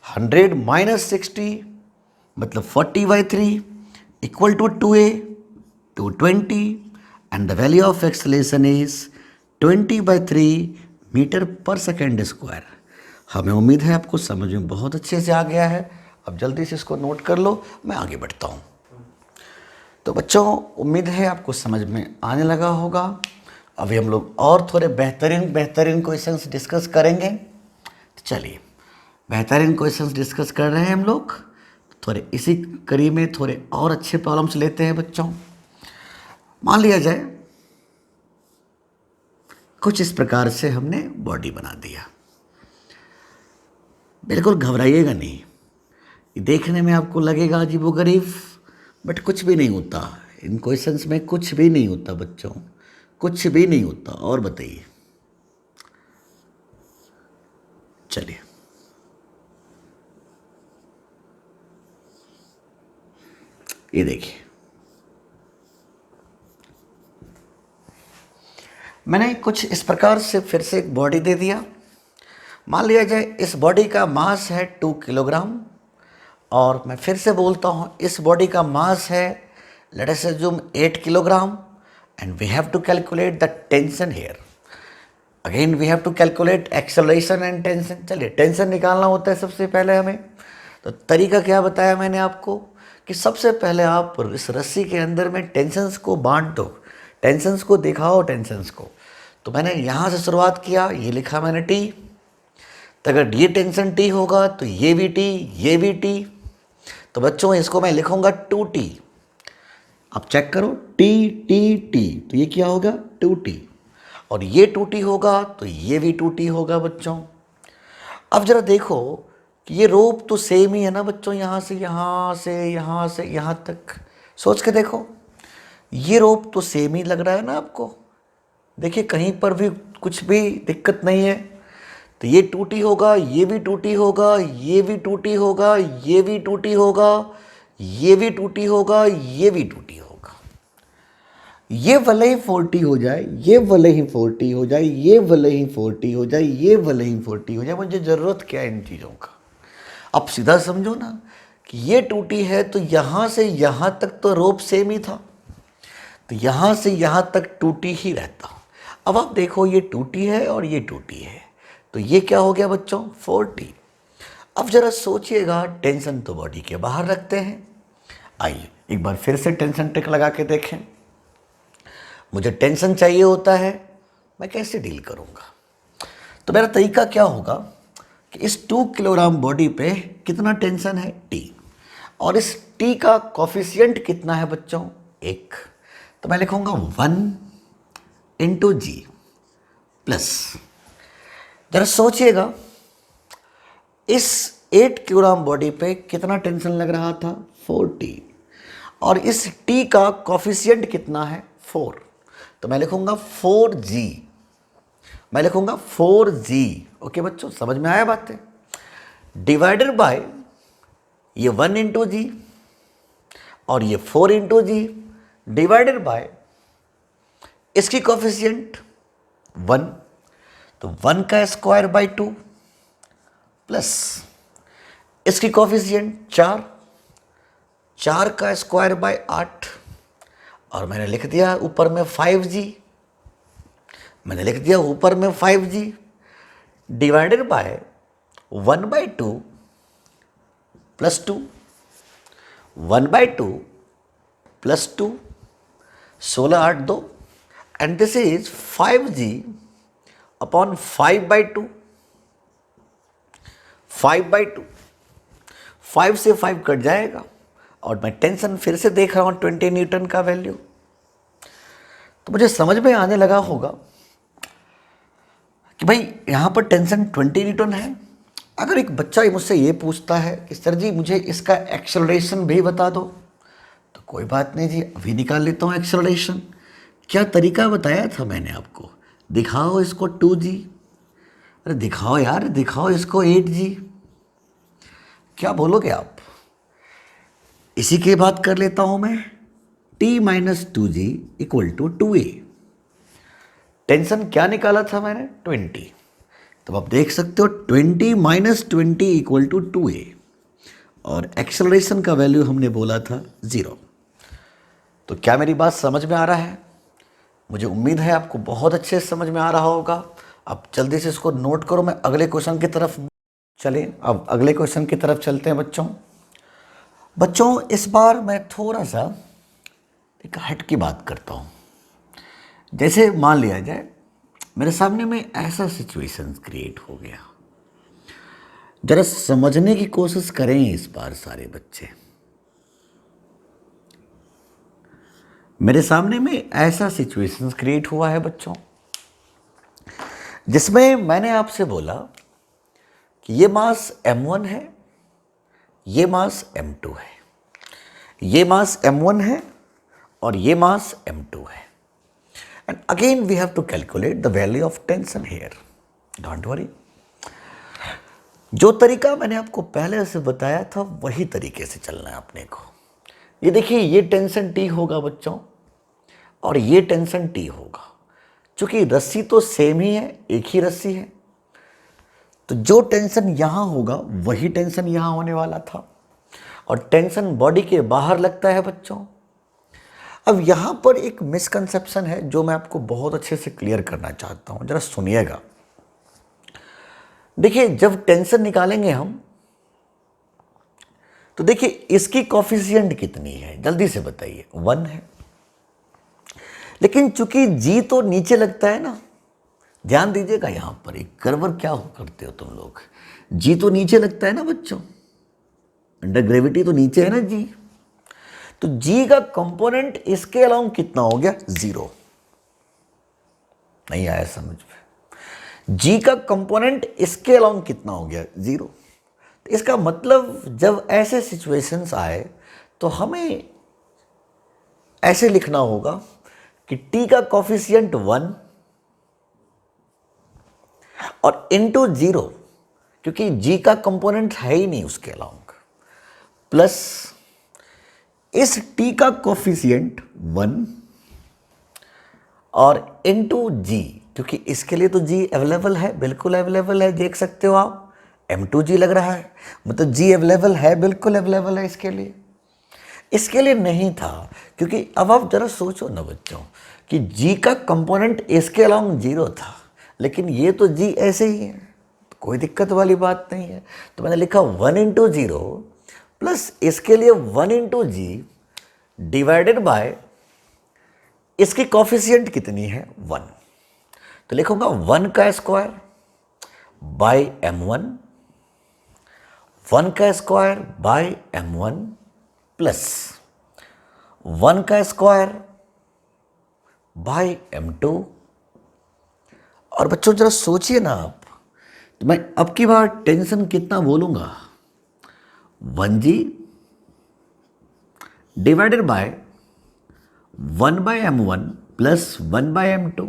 100 - 60 मतलब 40/3 = 2a, 220, and the value of acceleration is 20/3 मीटर/सेकेंड²। हमें उम्मीद है आपको समझ में बहुत अच्छे से आ गया है। अब जल्दी से इसको नोट कर लो, मैं आगे बढ़ता हूँ। तो बच्चों उम्मीद है आपको समझ में आने लगा होगा। अभी हम लोग और थोड़े बेहतरीन क्वेश्चंस डिस्कस करेंगे। तो चलिए बेहतरीन क्वेश्चंस डिस्कस कर रहे हैं हम लोग, थोड़े इसी कड़ी में थोड़े और अच्छे प्रॉब्लम्स लेते हैं बच्चों। मान लिया जाए कुछ इस प्रकार से हमने बॉडी बना दिया। बिल्कुल घबराइएगा नहीं, देखने में आपको लगेगा अजीबोगरीब, बट कुछ भी नहीं होता इन क्वेश्चंस में, कुछ भी नहीं होता बच्चों, कुछ भी नहीं होता। और बताइए, चलिए ये देखिए, मैंने कुछ इस प्रकार से फिर से एक बॉडी दे दिया। मान लिया जाए इस बॉडी का मास है 2 किलोग्राम, और मैं फिर से बोलता हूँ इस बॉडी का मास है let us assume 8 kilogram, and we have to calculate the tension here. Again we have to calculate acceleration and tension. चलिए टेंशन निकालना होता है सबसे पहले हमें, तो तरीका क्या बताया मैंने आपको कि सबसे पहले आप इस रस्सी के अंदर में टेंशन्स को बांट दो, टेंशन्स को दिखाओ टेंशन्स को। तो मैंने यहाँ से शुरुआत किया, ये लिखा मैंने टी, तो अगर ये टेंशन टी होगा तो ये भी टी, ये भी टी, तो बच्चों इसको मैं लिखूंगा 2t। आप चेक करो टी टी टी, तो ये क्या होगा 2t, और ये 2t होगा तो ये भी 2t होगा बच्चों। अब जरा देखो कि ये रोप तो सेम ही है ना बच्चों, यहाँ से यहाँ से यहाँ से यहाँ तक सोच के देखो, ये रोप तो सेम ही लग रहा है ना आपको। देखिए कहीं पर भी कुछ भी दिक्कत नहीं है, तो ये 2t होगा, ये भी 2t होगा, ये भी 2t होगा, ये भी 2t होगा, ये भी 2t होगा, ये भी 2t होगा। ये भले ही 40 हो जाए, ये भले ही 40 हो जाए, ये भले ही 40 हो जाए, ये भले ही 40 हो जाए, मुझे ज़रूरत क्या है इन चीज़ों का। अब सीधा समझो ना कि ये 2t है तो यहाँ से यहाँ तक तो रोप सेम ही था, तो यहाँ से यहाँ तक 2t ही रहता। अब आप देखो ये 2t है और ये 2t है, तो ये क्या हो गया बच्चों 4t। अब जरा सोचिएगा, टेंशन तो बॉडी के बाहर रखते हैं। आइए एक बार फिर से टेंशन ट्रिक लगा के देखें। मुझे टेंशन चाहिए होता है, मैं कैसे डील करूँगा? तो मेरा तरीका क्या होगा कि इस 2 किलोग्राम बॉडी पे कितना टेंशन है t, और इस t का कोफिशिएंट कितना है बच्चों 1, तो मैं लिखूँगा 1 × g प्लस जरा सोचिएगा, इस 8 किलोग्राम बॉडी पे कितना टेंशन लग रहा था, 4T, और इस T का कॉफिशिएंट कितना है, 4। तो मैं लिखूंगा 4G, मैं लिखूंगा 4G। ओके बच्चों, समझ में आया बातें? डिवाइडेड बाय ये 1 इंटू जी और ये 4 इंटू जी, डिवाइडेड बाय इसकी कॉफिशिएंट 1, तो 1 का स्क्वायर बाय 2 प्लस इसकी कॉफिशिएंट 4, 4 का स्क्वायर बाय 8, और मैंने लिख दिया ऊपर में 5G, मैंने लिख दिया ऊपर में 5G, divided by 1/2 plus 2, 1/2 plus 2, 16 8 2, and this is 5G upon 5/2, 5/2, 5 से 5 कट जाएगा, और मैं टेंशन फिर से देख रहा हूं 20 न्यूटन का वैल्यू। तो मुझे समझ में आने लगा होगा कि भाई यहां पर टेंशन 20 न्यूटन है। अगर एक बच्चा मुझसे ये पूछता है कि सर जी मुझे इसका एक्सेलरेशन भी बता दो, तो कोई बात नहीं जी, अभी निकाल लेता हूँ एक्सेलरेशन। क्या तरीका बताया था मैंने आपको, दिखाओ इसको 2G, अरे दिखाओ यार, दिखाओ इसको 8G, क्या बोलोगे आप? इसी की बात कर लेता हूं मैं, T minus 2G equal to 2A। Tension क्या निकाला था मैंने, 20। तो आप देख सकते हो 20 माइनस 20 इक्वल टू 2A, और एक्सेलरेशन का वैल्यू हमने बोला था 0। तो क्या मेरी बात समझ में आ रहा है? मुझे उम्मीद है आपको बहुत अच्छे से समझ में आ रहा होगा। अब जल्दी से इसको नोट करो, मैं अगले क्वेश्चन की तरफ चलें। अब अगले क्वेश्चन की तरफ चलते हैं बच्चों इस बार मैं थोड़ा सा एक हट की बात करता हूँ। जैसे मान लिया जाए मेरे सामने में ऐसा सिचुएशन क्रिएट हो गया, जरा समझने की कोशिश करें इस बार सारे बच्चे। मेरे सामने में ऐसा सिचुएशन क्रिएट हुआ है बच्चों, जिसमें मैंने आपसे बोला कि ये मास m1 है, ये मास m2 है, ये मास m1 है और ये मास m2 है, and again we have to calculate the value of tension here. Don't worry, जो तरीका मैंने आपको पहले से बताया था वही तरीके से चलना है अपने को। ये देखिए, ये टेंशन T होगा बच्चों और ये टेंशन T होगा। चूंकि रस्सी तो सेम ही है, एक ही रस्सी है, तो जो टेंशन यहां होगा वही टेंशन यहां होने वाला था, और टेंशन बॉडी के बाहर लगता है बच्चों। अब यहां पर एक मिसकंसेप्शन है जो मैं आपको बहुत अच्छे से क्लियर करना चाहता हूं, जरा सुनिएगा। देखिए, जब टेंशन निकालेंगे हम तो देखिए इसकी कॉफिशिएंट कितनी है, जल्दी से बताइए, 1 है। लेकिन चूंकि G तो नीचे लगता है ना, ध्यान दीजिएगा यहां पर एक कर्वर क्या हो करते हो तुम लोग, G तो नीचे लगता है ना बच्चों, अंडर ग्रेविटी तो नीचे है ना G, तो G का कंपोनेंट इसके अलाउंग कितना हो गया, 0। नहीं आया समझ में? G का कंपोनेंट इसके अलाउंग कितना हो गया, 0। तो इसका मतलब जब ऐसे सिचुएशंस आए तो हमें ऐसे लिखना होगा कि T का कॉफिशिएंट 1 और इनटू 0, क्योंकि G का कंपोनेंट है ही नहीं उसके अलाउंग, प्लस इस T का कॉफिशिएंट 1 और इनटू G, क्योंकि इसके लिए तो G अवेलेबल है, बिल्कुल अवेलेबल है, देख सकते हो आप, M2G लग रहा है, मतलब G अवेलेबल है, बिल्कुल अवेलेबल है। इसके लिए नहीं था, क्योंकि अब आप जरा सोचो ना बच्चों कि G का कंपोनेंट इसके अलाउंग 0 था, लेकिन ये तो G ऐसे ही है, तो कोई दिक्कत वाली बात नहीं है। तो मैंने लिखा 1 इंटू 0 प्लस इसके लिए 1 इंटू G डिवाइडेड बाय इसकी कॉफिशिएंट कितनी है, 1। तो लिखूंगा 1 का स्क्वायर बाय m1, 1 का स्क्वायर बाय m1 प्लस 1 का स्क्वायर बाय m2। और बच्चों जरा सोचिए ना आप तो मैं अब की बार टेंशन कितना बोलूंगा, 1g divided by 1/m1 plus 1/m2,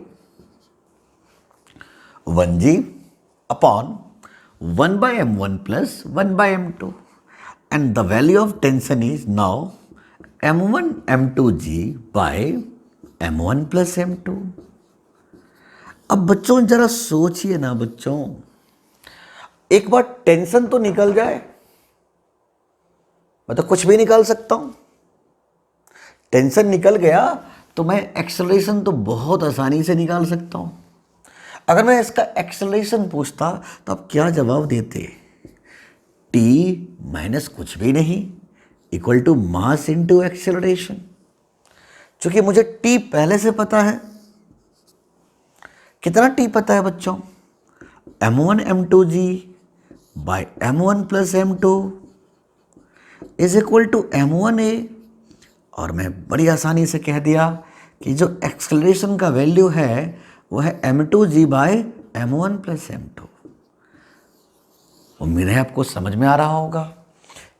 1g upon 1/m1 plus 1/m2, and the value of tension is now m1 m2g by m1 plus m2। अब बच्चों जरा सोचिए ना बच्चों, एक बार टेंशन तो निकल जाए, मैं तो कुछ भी निकाल सकता हूं। टेंशन निकल गया तो मैं एक्सेलरेशन तो बहुत आसानी से निकाल सकता हूं। अगर मैं इसका एक्सेलरेशन पूछता तो आप क्या जवाब देते, t माइनस कुछ भी नहीं equal to mass into acceleration. चूंकि मुझे t पहले से पता है, कितना t पता है बच्चों, m1 m2g by m1 plus m2 is equal to m1a। और मैं बड़ी आसानी से कह दिया कि जो एक्सेलरेशन का वैल्यू है वो है m2g by m1 plus m2। उम्मीद है आपको समझ में आ रहा होगा,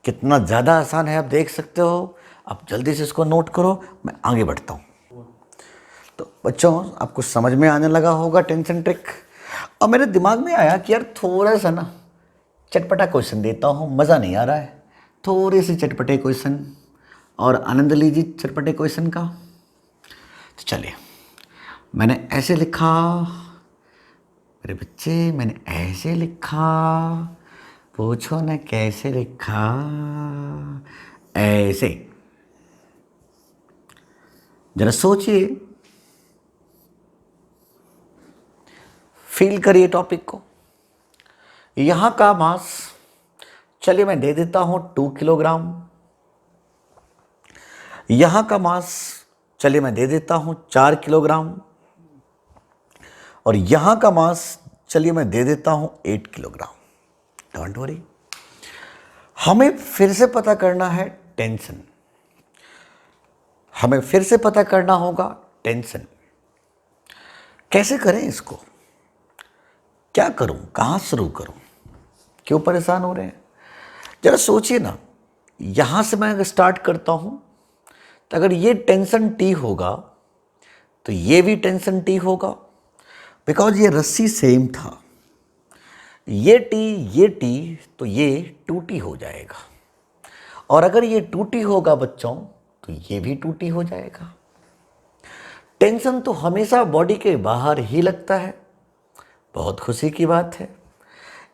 कितना ज़्यादा आसान है आप देख सकते हो। आप जल्दी से इसको नोट करो, मैं आगे बढ़ता हूँ। तो बच्चों आपको समझ में आने लगा होगा टेंशन ट्रिक। और मेरे दिमाग में आया कि यार थोड़ा सा ना चटपटा क्वेश्चन देता हूँ, मज़ा नहीं आ रहा है, थोड़े से चटपटे क्वेश्चन और आनंद लीजिए चटपटे क्वेश्चन का। तो चलिए, मैंने ऐसे लिखा मेरे बच्चे, मैंने ऐसे लिखा, पूछो ना कैसे लिखा, ऐसे। जरा सोचिए, फील करिए टॉपिक को। यहां का मास चलिए मैं दे देता हूं 2 किलोग्राम, यहां का मास चलिए मैं दे देता हूं 4 किलोग्राम, और यहां का मास चलिए मैं दे देता हूं 8 किलोग्राम। डोंट वरी, हमें फिर से पता करना है टेंशन, हमें फिर से पता करना होगा टेंशन। कैसे करें इसको, क्या करूं, कहां शुरू करूं, क्यों परेशान हो रहे हैं? जरा सोचिए ना, यहां से मैं अगर स्टार्ट करता हूं तो अगर ये टेंशन टी होगा तो ये भी टेंशन टी होगा, बिकॉज ये रस्सी सेम था। ये टी तो ये 2t हो जाएगा, और अगर ये 2t होगा बच्चों तो ये भी 2t हो जाएगा। टेंशन तो हमेशा बॉडी के बाहर ही लगता है, बहुत खुशी की बात है।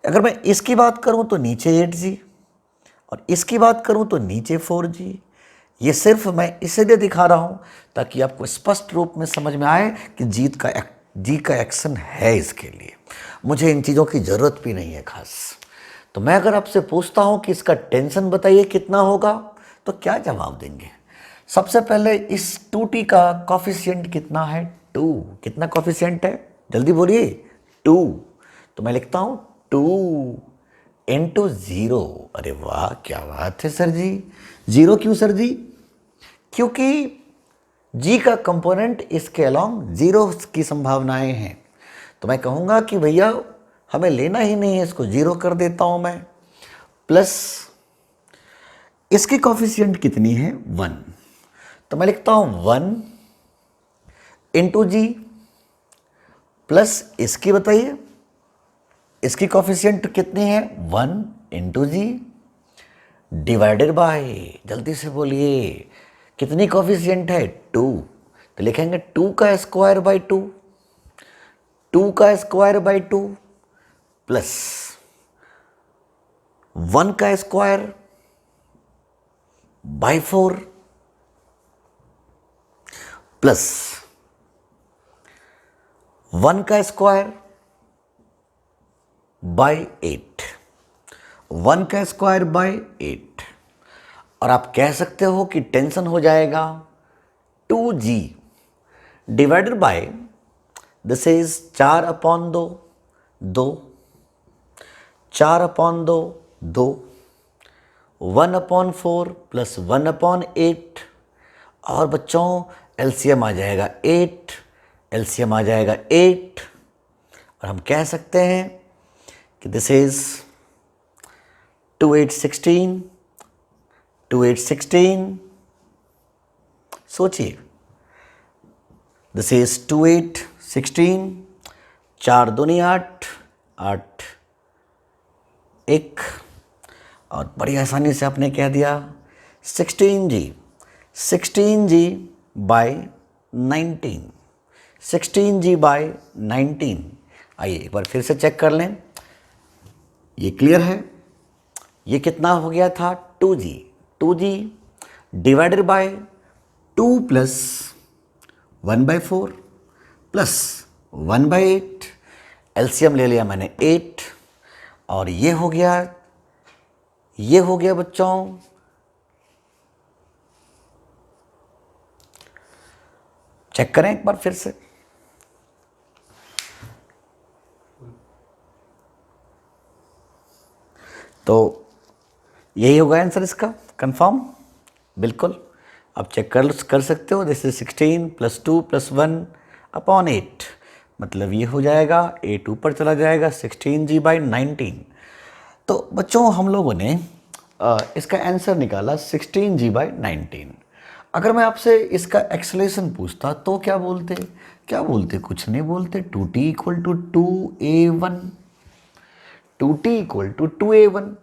अगर मैं इसकी बात करूं तो नीचे 8g, और इसकी बात करूं तो नीचे 4g। ये सिर्फ मैं इसीलिए दिखा रहा हूं ताकि आपको स्पष्ट रूप में समझ में आए कि जी का एक्शन है इसके लिए, मुझे इन चीज़ों की ज़रूरत भी नहीं है खास। तो मैं अगर आपसे पूछता हूं कि इसका टेंशन बताइए कितना होगा, तो क्या जवाब देंगे? सबसे पहले इस 2t का कॉफिशिएंट कितना है, 2। कितना कॉफिशिएंट है, जल्दी बोलिए, 2। तो मैं लिखता हूं 2 इंटू 0। अरे वाह क्या बात है सर जी, 0 क्यों सर जी? क्योंकि जी का कंपोनेंट इसके अलोंग 0 की संभावनाएं हैं। तो मैं कहूँगा कि भैया हमें लेना ही नहीं है, इसको 0 कर देता हूँ मैं। प्लस इसकी कॉफिशिएंट कितनी है, 1। तो मैं लिखता हूँ 1 इंटू जी, प्लस इसकी बताइए, इसकी कॉफिशिएंट कितनी है, 1 इंटू जी, डिवाइडेड बाय, जल्दी से बोलिए कितनी कॉफिशिएंट है, 2। तो लिखेंगे 2 का स्क्वायर बाय 2, 2 का स्क्वायर बाय 2 प्लस 1 का स्क्वायर बाय 4 प्लस 1 का स्क्वायर बाय 8, 1 का स्क्वायर बाय 8। और आप कह सकते हो कि टेंशन हो जाएगा 2g divided by, this is 4/2, 2, 4/2, 2, 1/4 plus 1/8। और बच्चों एलसीएम आ जाएगा 8, एलसीएम आ जाएगा 8। और हम कह सकते हैं कि दिस इज 2 8 16, 2 8 16, सोचिए, दिस इज 2 8 16, 4 दूनी 8, 8 1, और बड़ी आसानी से आपने कह दिया 16G, 16G by 19, 16G by 19। आइए एक बार फिर से चेक कर लें, ये क्लियर है। ये कितना हो गया था 2G, 2G divided by 2 plus 1/4 plus 1/8, LCM ले लिया मैंने 8, और ये हो गया बच्चों चेक करें एक बार फिर से। तो यही होगा आंसर इसका, कंफर्म, बिल्कुल आप चेक कर सकते हो। दिस इज 16 + 2 + 1/8, मतलब ये हो जाएगा 8 ऊपर चला जाएगा 16G बाई 19। तो बच्चों हम लोगों ने इसका आंसर निकाला 16G बाई 19। अगर मैं आपसे इसका एक्सलेशन पूछता तो क्या बोलते, कुछ नहीं बोलते। 2T = 2A1, 2T = 2A1।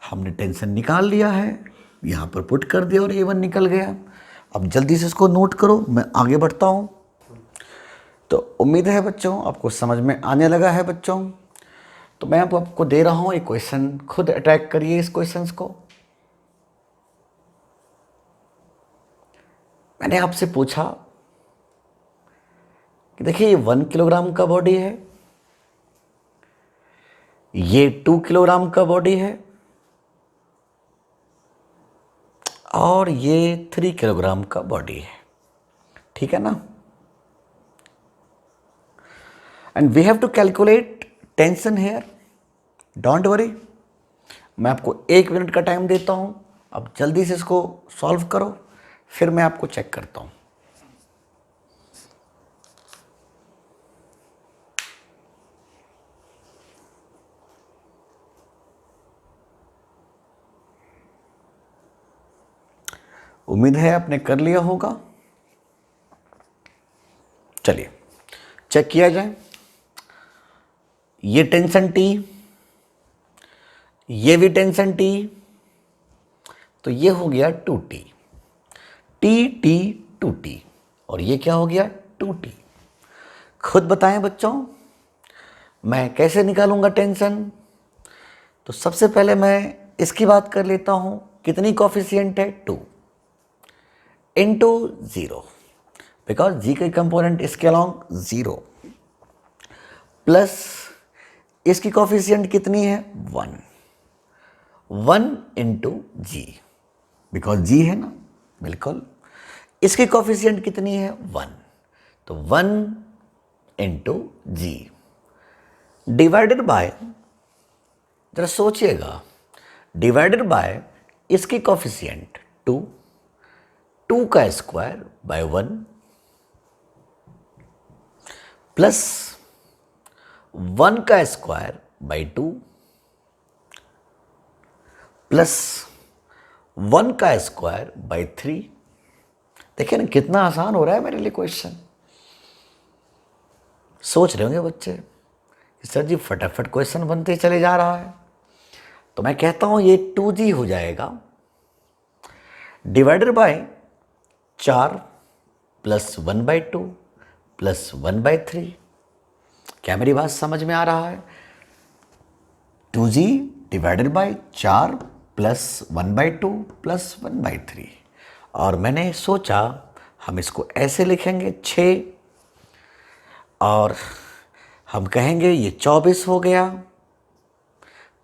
हमने टेंशन निकाल लिया है, यहाँ पर पुट कर दिया और A1 निकल गया। अब जल्दी से इसको नोट करो, मैं आगे बढ़ता हूँ। तो उम्मीद है बच्चों आपको समझ में आने लगा है बच्चों। तो मैं आपको दे रहा हूँ एक क्वेश्चन, खुद अटैक करिए इस क्वेश्चन को। मैंने आपसे पूछा कि देखिए ये 1 किलोग्राम का बॉडी है, ये 2 किलोग्राम का बॉडी है, और ये 3 किलोग्राम का बॉडी है, ठीक है ना। And we have to calculate tension here. Don't worry, मैं आपको 1 मिनट का टाइम देता हूं, अब जल्दी से इसको सॉल्व करो, फिर मैं आपको चेक करता हूं। उम्मीद है आपने कर लिया होगा। चलिए चेक किया जाए। ये टेंशन T, ये भी टेंशन T, तो ये हो गया 2T, T 2T, और ये क्या हो गया 2T। खुद बताएं बच्चों मैं कैसे निकालूंगा टेंशन। तो सबसे पहले मैं इसकी बात कर लेता हूं, कितनी कॉफिशिएंट है 2 × 0, बिकॉज जी का कंपोनेंट इसके अलॉन्ग 0, प्लस इसकी कॉफिशिएंट कितनी है 1, 1 × G, बिकॉज G है ना, बिल्कुल। इसकी कॉफिशिएंट कितनी है 1, तो 1 × G डिवाइडेड बाय, जरा सोचिएगा, डिवाइडेड बाय इसकी कॉफिशिएंट 2, 2 का स्क्वायर बाय 1, प्लस 1 का स्क्वायर बाय 2, प्लस 1 का स्क्वायर बाय 3। देखिए ना कितना आसान हो रहा है मेरे लिए क्वेश्चन। सोच रहे होंगे बच्चे कि सर जी फटाफट क्वेश्चन बनते चले जा रहा है। तो मैं कहता हूं ये 2G हो जाएगा डिवाइडेड बाय 4 + 1/2 + 1/3। क्या मेरी बात समझ में आ रहा है? 2G divided by 4 + 1/2 + 1/3। और मैंने सोचा हम इसको ऐसे लिखेंगे 6, और हम कहेंगे ये 24 हो गया,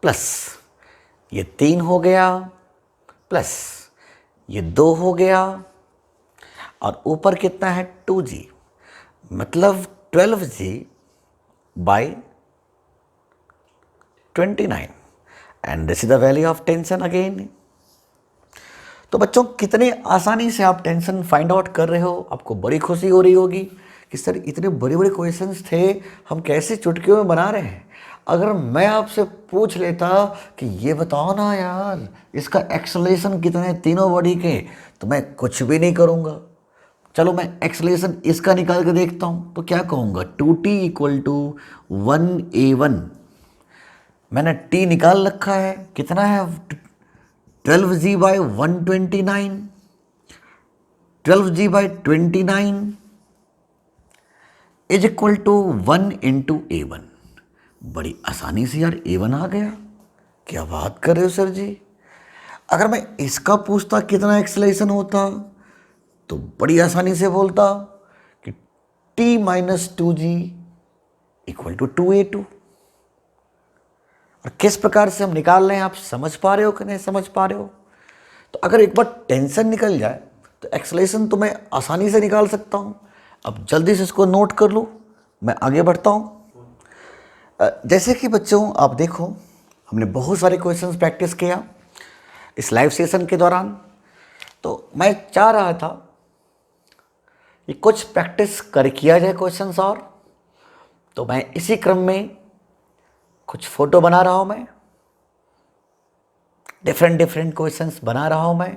प्लस ये 3 हो गया, प्लस ये 2 हो गया, और ऊपर कितना है 2G, मतलब 12G by 29, and this is the value of tension again. तो बच्चों कितनी आसानी से आप टेंशन फाइंड आउट कर रहे हो, आपको बड़ी खुशी हो रही होगी कि सर इतने बड़े बड़े क्वेश्चंस थे, हम कैसे चुटकियों में बना रहे हैं। अगर मैं आपसे पूछ लेता कि ये बताओ ना यार इसका एक्सेलरेशन कितने हैं तीनों बॉडी के, तो मैं कुछ भी नहीं करूँगा। चलो मैं एक्सेलरेशन इसका निकाल के देखता हूँ, तो क्या कहूँगा 2t इक्वल टू 1a1। मैंने t निकाल रखा है, कितना है 12g by 129, 12g by 29 is equal to 1 into a1। बड़ी आसानी से यार a1 आ गया। क्या बात कर रहे हो सर जी। अगर मैं इसका पूछता कितना एक्सेलरेशन होता, तो बड़ी आसानी से बोलता कि t minus 2g equal to 2a2। और किस प्रकार से हम निकाल रहे हैं, आप समझ पा रहे हो कि नहीं समझ पा रहे हो। तो अगर एक बार टेंशन निकल जाए तो एक्सेलरेशन तो मैं आसानी से निकाल सकता हूँ। अब जल्दी से इसको नोट कर लो, मैं आगे बढ़ता हूँ। जैसे कि बच्चों आप देखो, हमने बहुत सारे क्वेश्चंस प्रैक्टिस किया इस लाइव सेशन के दौरान। तो मैं चाह रहा था कि कुछ प्रैक्टिस कर किया जाए क्वेश्चंस और। तो मैं इसी क्रम में कुछ फोटो बना रहा हूँ, मैं डिफरेंट क्वेश्चंस बना रहा हूँ मैं,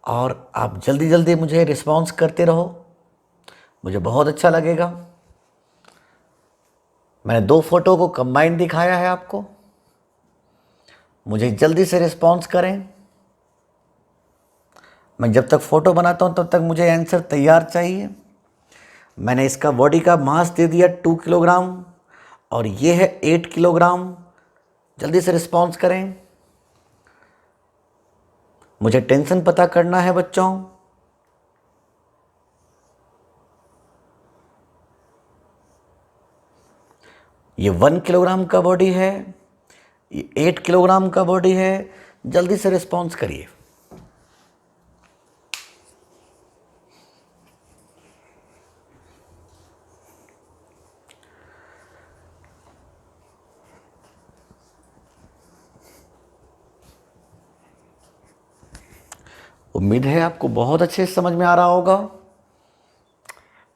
और आप जल्दी जल्दी मुझे रिस्पॉन्स करते रहो, मुझे बहुत अच्छा लगेगा। मैंने 2 फोटो को कंबाइन दिखाया है आपको, मुझे जल्दी से रिस्पॉन्स करें। मैं जब तक फोटो बनाता हूँ तब तक मुझे आंसर तैयार चाहिए। मैंने इसका बॉडी का मास दे दिया 2 किलोग्राम और ये है 8 किलोग्राम। जल्दी से रिस्पॉन्स करें, मुझे टेंशन पता करना है बच्चों। ये 1 किलोग्राम का बॉडी है, ये 8 किलोग्राम का बॉडी है। जल्दी से रिस्पॉन्स करिए। उम्मीद है आपको बहुत अच्छे से समझ में आ रहा होगा।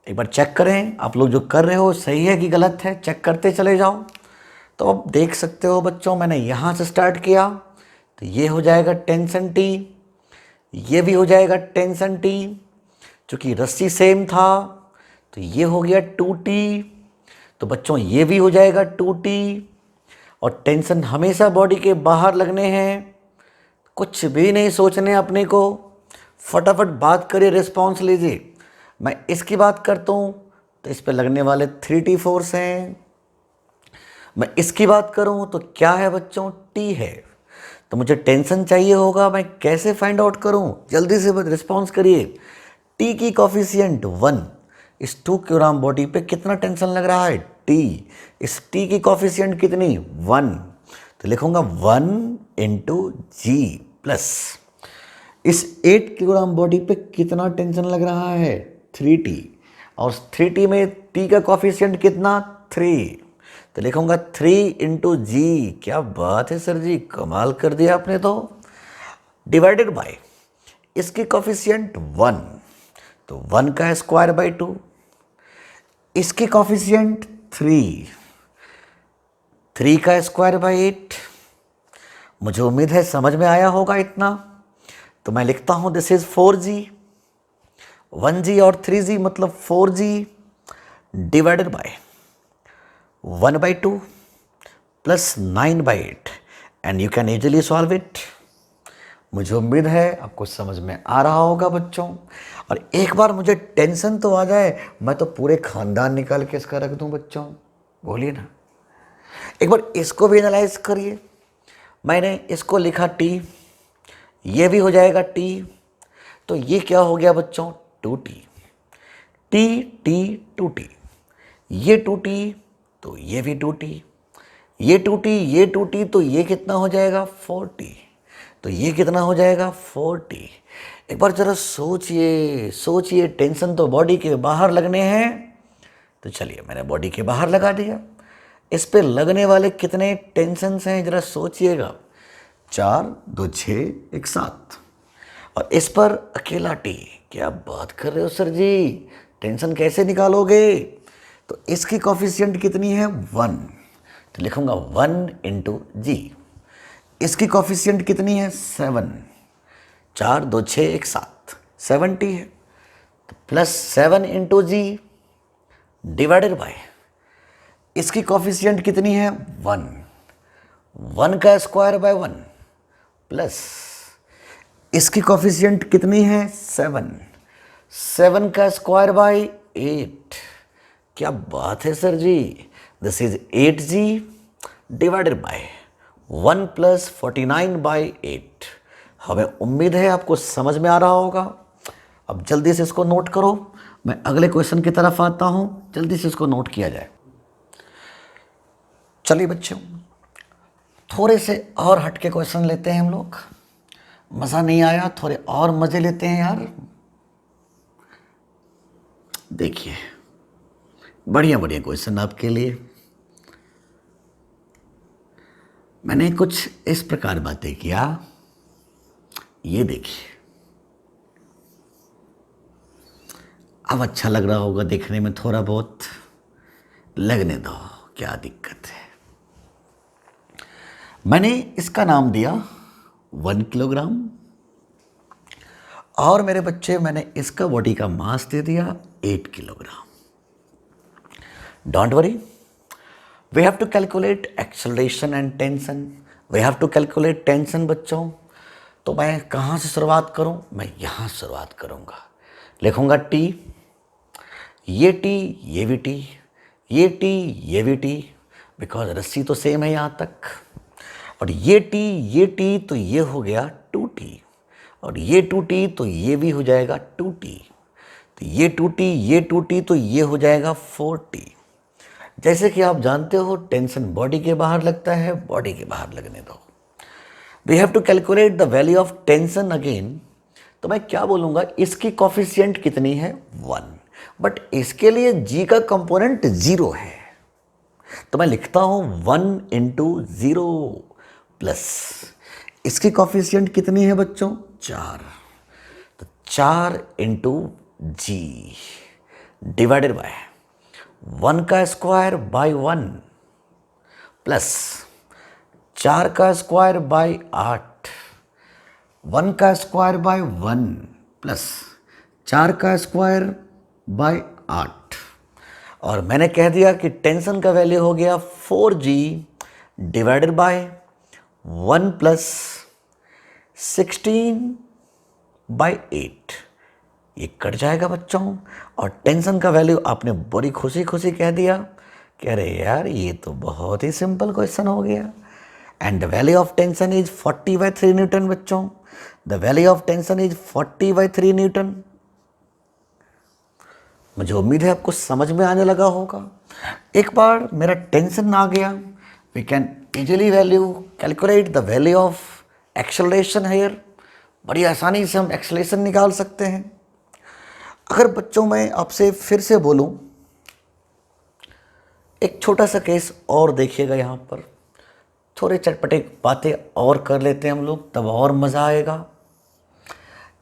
एक बार चेक करें, आप लोग जो कर रहे हो सही है कि गलत है, चेक करते चले जाओ। तो अब देख सकते हो बच्चों, मैंने यहाँ से स्टार्ट किया तो ये हो जाएगा टेंशन टी, ये भी हो जाएगा टेंशन टी। चूँकि रस्सी सेम था तो ये हो गया 2t। तो बच्चों ये भी हो जाएगा 2t। और टेंशन हमेशा बॉडी के बाहर लगने हैं, कुछ भी नहीं सोचने अपने को, फटाफट बात करिए, रिस्पॉन्स लीजिए। मैं इसकी बात करता हूँ तो इस पे लगने वाले 3t फोर्स हैं। मैं इसकी बात करूँ तो क्या है बच्चों, t है। तो मुझे टेंशन चाहिए होगा, मैं कैसे फाइंड आउट करूँ, जल्दी से रिस्पॉन्स करिए। t की कॉफिशिएंट 1, इस 2 किलोग्राम बॉडी पे कितना टेंशन लग रहा है t, इस t की कॉफिशिएंट कितनी 1, तो लिखूंगा 1 इंटू जी प्लस इस 8 किलोग्राम बॉडी पे कितना टेंशन लग रहा है 3t, और 3t में t का कॉफिशिएंट कितना 3, तो लिखूंगा 3 इंटू जी। क्या बात है सर जी, कमाल कर दिया आपने। तो डिवाइडेड बाय इसकी कॉफिशिएंट 1, तो 1 का स्क्वायर बाई 2, इसकी कॉफिशिएंट 3, 3 का स्क्वायर बाई 8। मुझे उम्मीद है समझ में आया होगा इतना। तो मैं लिखता हूं दिस इज 4g, 1g और 3g मतलब 4g divided by 1/2 plus 9/8 and you can easily solve it. मुझे उम्मीद है आपको समझ में आ रहा होगा बच्चों। और एक बार मुझे टेंशन तो आ जाए, मैं तो पूरे खानदान निकाल के इसका रख दूं बच्चों, बोलिए ना। एक बार इसको भी एनालाइज करिए। मैंने इसको लिखा t, ये भी हो जाएगा t, तो ये क्या हो गया बच्चों 2t, t t 2t, ये 2t तो ये भी 2t, ये 2t ये 2t, तो ये कितना हो जाएगा 4t, तो ये कितना हो जाएगा 4t। एक बार जरा सोचिए सोचिए, टेंशन तो बॉडी के बाहर लगने हैं। तो चलिए मैंने बॉडी के बाहर लगा दिया। इस पे लगने वाले कितने टेंशन्स हैं जरा सोचिएगा, 4 2 6 1 7, और इस पर अकेला टी। क्या बात कर रहे हो सर जी, टेंशन कैसे निकालोगे। तो इसकी कॉफिशिएंट कितनी है 1, तो लिखूंगा 1 इंटू जी। इसकी कॉफिशिएंट कितनी है? 7। 4 2 6 1 7, 70 है। तो plus 7 into g divided by, इसकी कॉफिशिएंट कितनी है? 1। 1 का स्क्वायर बाय 1 प्लस इसकी कॉफिशिएंट कितनी है? 7। 7 का स्क्वायर बाय 8। क्या बात है sir ji, this is 8g divided by 1 plus 49 by 8। हमें उम्मीद है आपको समझ में आ रहा होगा। अब जल्दी से इसको नोट करो, मैं अगले क्वेश्चन की तरफ आता हूं, जल्दी से इसको नोट किया जाए। चलिए बच्चों, थोड़े से और हटके क्वेश्चन लेते हैं हम लोग। मज़ा नहीं आया, थोड़े और मज़े लेते हैं यार। देखिए बढ़िया बढ़िया क्वेश्चन आपके लिए। मैंने कुछ इस प्रकार बातें किया, ये देखिए। अब अच्छा लग रहा होगा देखने में, थोड़ा बहुत लगने दो, क्या दिक्कत है। मैंने इसका नाम दिया 1 किलोग्राम, और मेरे बच्चे मैंने इसका बॉडी का मास दे दिया 8 kilogram. Don't worry, we have to calculate acceleration and tension, we have to calculate tension बच्चों। तो मैं कहाँ से शुरुआत करूँ? मैं यहाँ शुरुआत करूँगा। लिखूँगा टी, ये टी ये भी टी, ये टी ये भी टी, बिकॉज रस्सी तो सेम है यहाँ तक। और ये टी तो ये हो गया 2t, और ये 2t तो ये भी हो जाएगा 2t, तो ये 2t तो ये हो जाएगा 4t। जैसे कि आप जानते हो टेंशन बॉडी के बाहर लगता है, बॉडी के बाहर लगने दो। We have to calculate the value of tension again. तो मैं क्या बोलूँगा, इसकी कॉफिशिएंट कितनी है? 1, बट इसके लिए g का कंपोनेंट 0 है, तो मैं लिखता हूँ 1 इंटू 0 प्लस इसकी कॉफिशिएंट कितनी है बच्चों? 4, तो 4 इंटू जी डिवाइडेड बाय 1 का स्क्वायर बाय 1 प्लस 4 का स्क्वायर बाय 8, 1 का स्क्वायर बाय 1 प्लस 4 का स्क्वायर बाय 8। और मैंने कह दिया कि टेंशन का वैल्यू हो गया 4g divided by 1 plus 16 bye 8। ये कट जाएगा बच्चों, और टेंशन का वैल्यू आपने बड़ी खुशी खुशी कह दिया कि अरे यार ये तो बहुत ही सिंपल क्वेश्चन हो गया। And the value of tension is 40/3 newton बच्चों। The value of tension is 40/3 newton. मुझे उम्मीद है आपको समझ में आने लगा होगा। एक बार मेरा टेंशन आ गया, we can easily value calculate the value of acceleration here. बड़ी आसानी से हम एक्सेलरेशन निकाल सकते हैं। अगर बच्चों मैं आपसे फिर से बोलूं, एक छोटा सा केस और देखिएगा, यहाँ पर थोड़े चटपटे बातें और कर लेते हैं हम लोग, तब और मज़ा आएगा।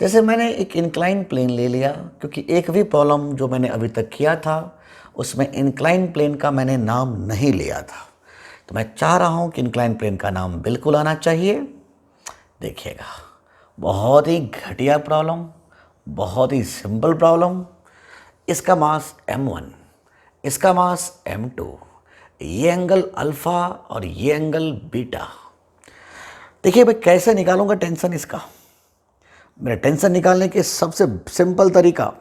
जैसे मैंने एक इंक्लाइन प्लेन ले लिया, क्योंकि एक भी प्रॉब्लम जो मैंने अभी तक किया था उसमें इंक्लाइन प्लेन का मैंने नाम नहीं लिया था, तो मैं चाह रहा हूँ कि इंक्लाइन प्लेन का नाम बिल्कुल आना चाहिए। देखिएगा, बहुत ही घटिया प्रॉब्लम, बहुत ही सिंपल प्रॉब्लम। इसका मास m1, इसका मास m2, ये एंगल अल्फ़ा और ये एंगल बीटा। देखिए मैं कैसे निकालूंगा टेंशन इसका। मेरा टेंशन निकालने के सबसे सिंपल तरीका,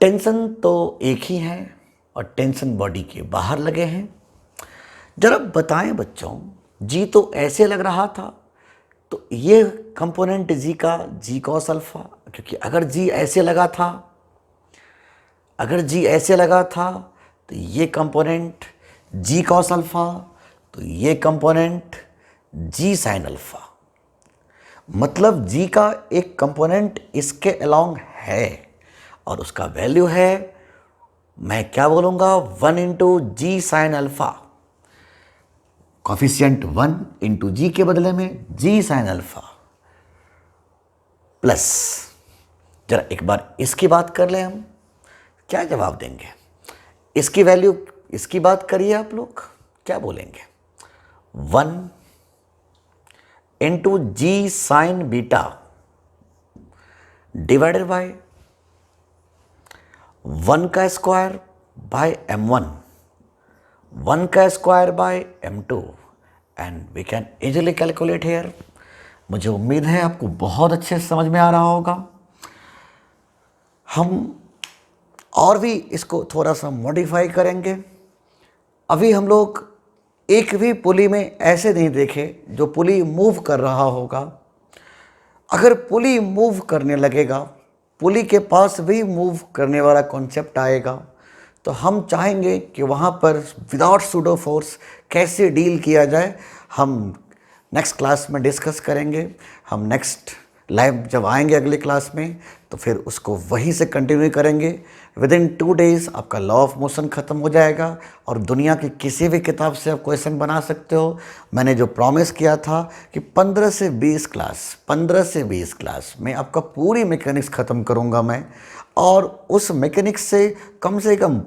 टेंशन तो एक ही है और टेंशन बॉडी के बाहर लगे हैं। जरा बताएं बच्चों, जी तो ऐसे लग रहा था, तो ये कंपोनेंट जी का जी कॉस अल्फा, क्योंकि अगर जी ऐसे लगा था, अगर जी ऐसे लगा था तो ये कंपोनेंट जी कॉस अल्फा, तो ये कंपोनेंट जी साइन अल्फा। मतलब जी का एक कंपोनेंट इसके अलोंग है और उसका वैल्यू है, मैं क्या बोलूँगा, 1 into g sine alpha. Coefficient 1 into जी के बदले में जी साइन अल्फा प्लस, जरा एक बार इसकी बात कर लें हम, क्या जवाब देंगे। इसकी वैल्यू इसकी बात करिए आप लोग, क्या बोलेंगे? 1 into g sine beta divided by 1 का स्क्वायर बाय m1, 1 का square by m2 and we can easily calculate here. मुझे उम्मीद है आपको बहुत अच्छे से समझ में आ रहा होगा। हम और भी इसको थोड़ा सा मॉडिफाई करेंगे। अभी हम लोग एक भी पुली में ऐसे नहीं देखे जो पुली मूव कर रहा होगा। अगर पुली मूव करने लगेगा, पुली के पास भी मूव करने वाला कॉन्सेप्ट आएगा, तो हम चाहेंगे कि वहाँ पर विदाउट सूडो फोर्स कैसे डील किया जाए, हम नेक्स्ट क्लास में डिस्कस करेंगे। हम नेक्स्ट लाइव जब आएंगे अगले क्लास में, तो फिर उसको वहीं से कंटिन्यू करेंगे। विदिन 2 डेज़ आपका लॉ ऑफ मोशन ख़त्म हो जाएगा और दुनिया की किसी भी किताब से आप क्वेश्चन बना सकते हो। मैंने जो प्रॉमिस किया था कि 15 से 20 क्लास में आपका पूरी मैकेनिक्स ख़त्म करूँगा मैं, और उस मैकेनिक्स से कम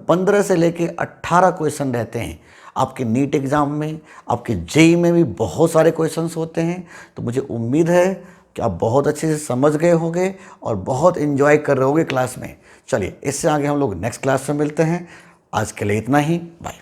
15 से लेके 18 क्वेश्चन रहते हैं। आपके नीट एग्ज़ाम में, आपके जेई में भी बहुत सारे क्वेश्चंस होते हैं। तो मुझे उम्मीद है कि आप बहुत अच्छे से समझ गए होंगे और बहुत इन्जॉय कर रहे होंगे क्लास में। चलिए, इससे आगे हम लोग नेक्स्ट क्लास में मिलते हैं। आज के लिए इतना ही, बाय।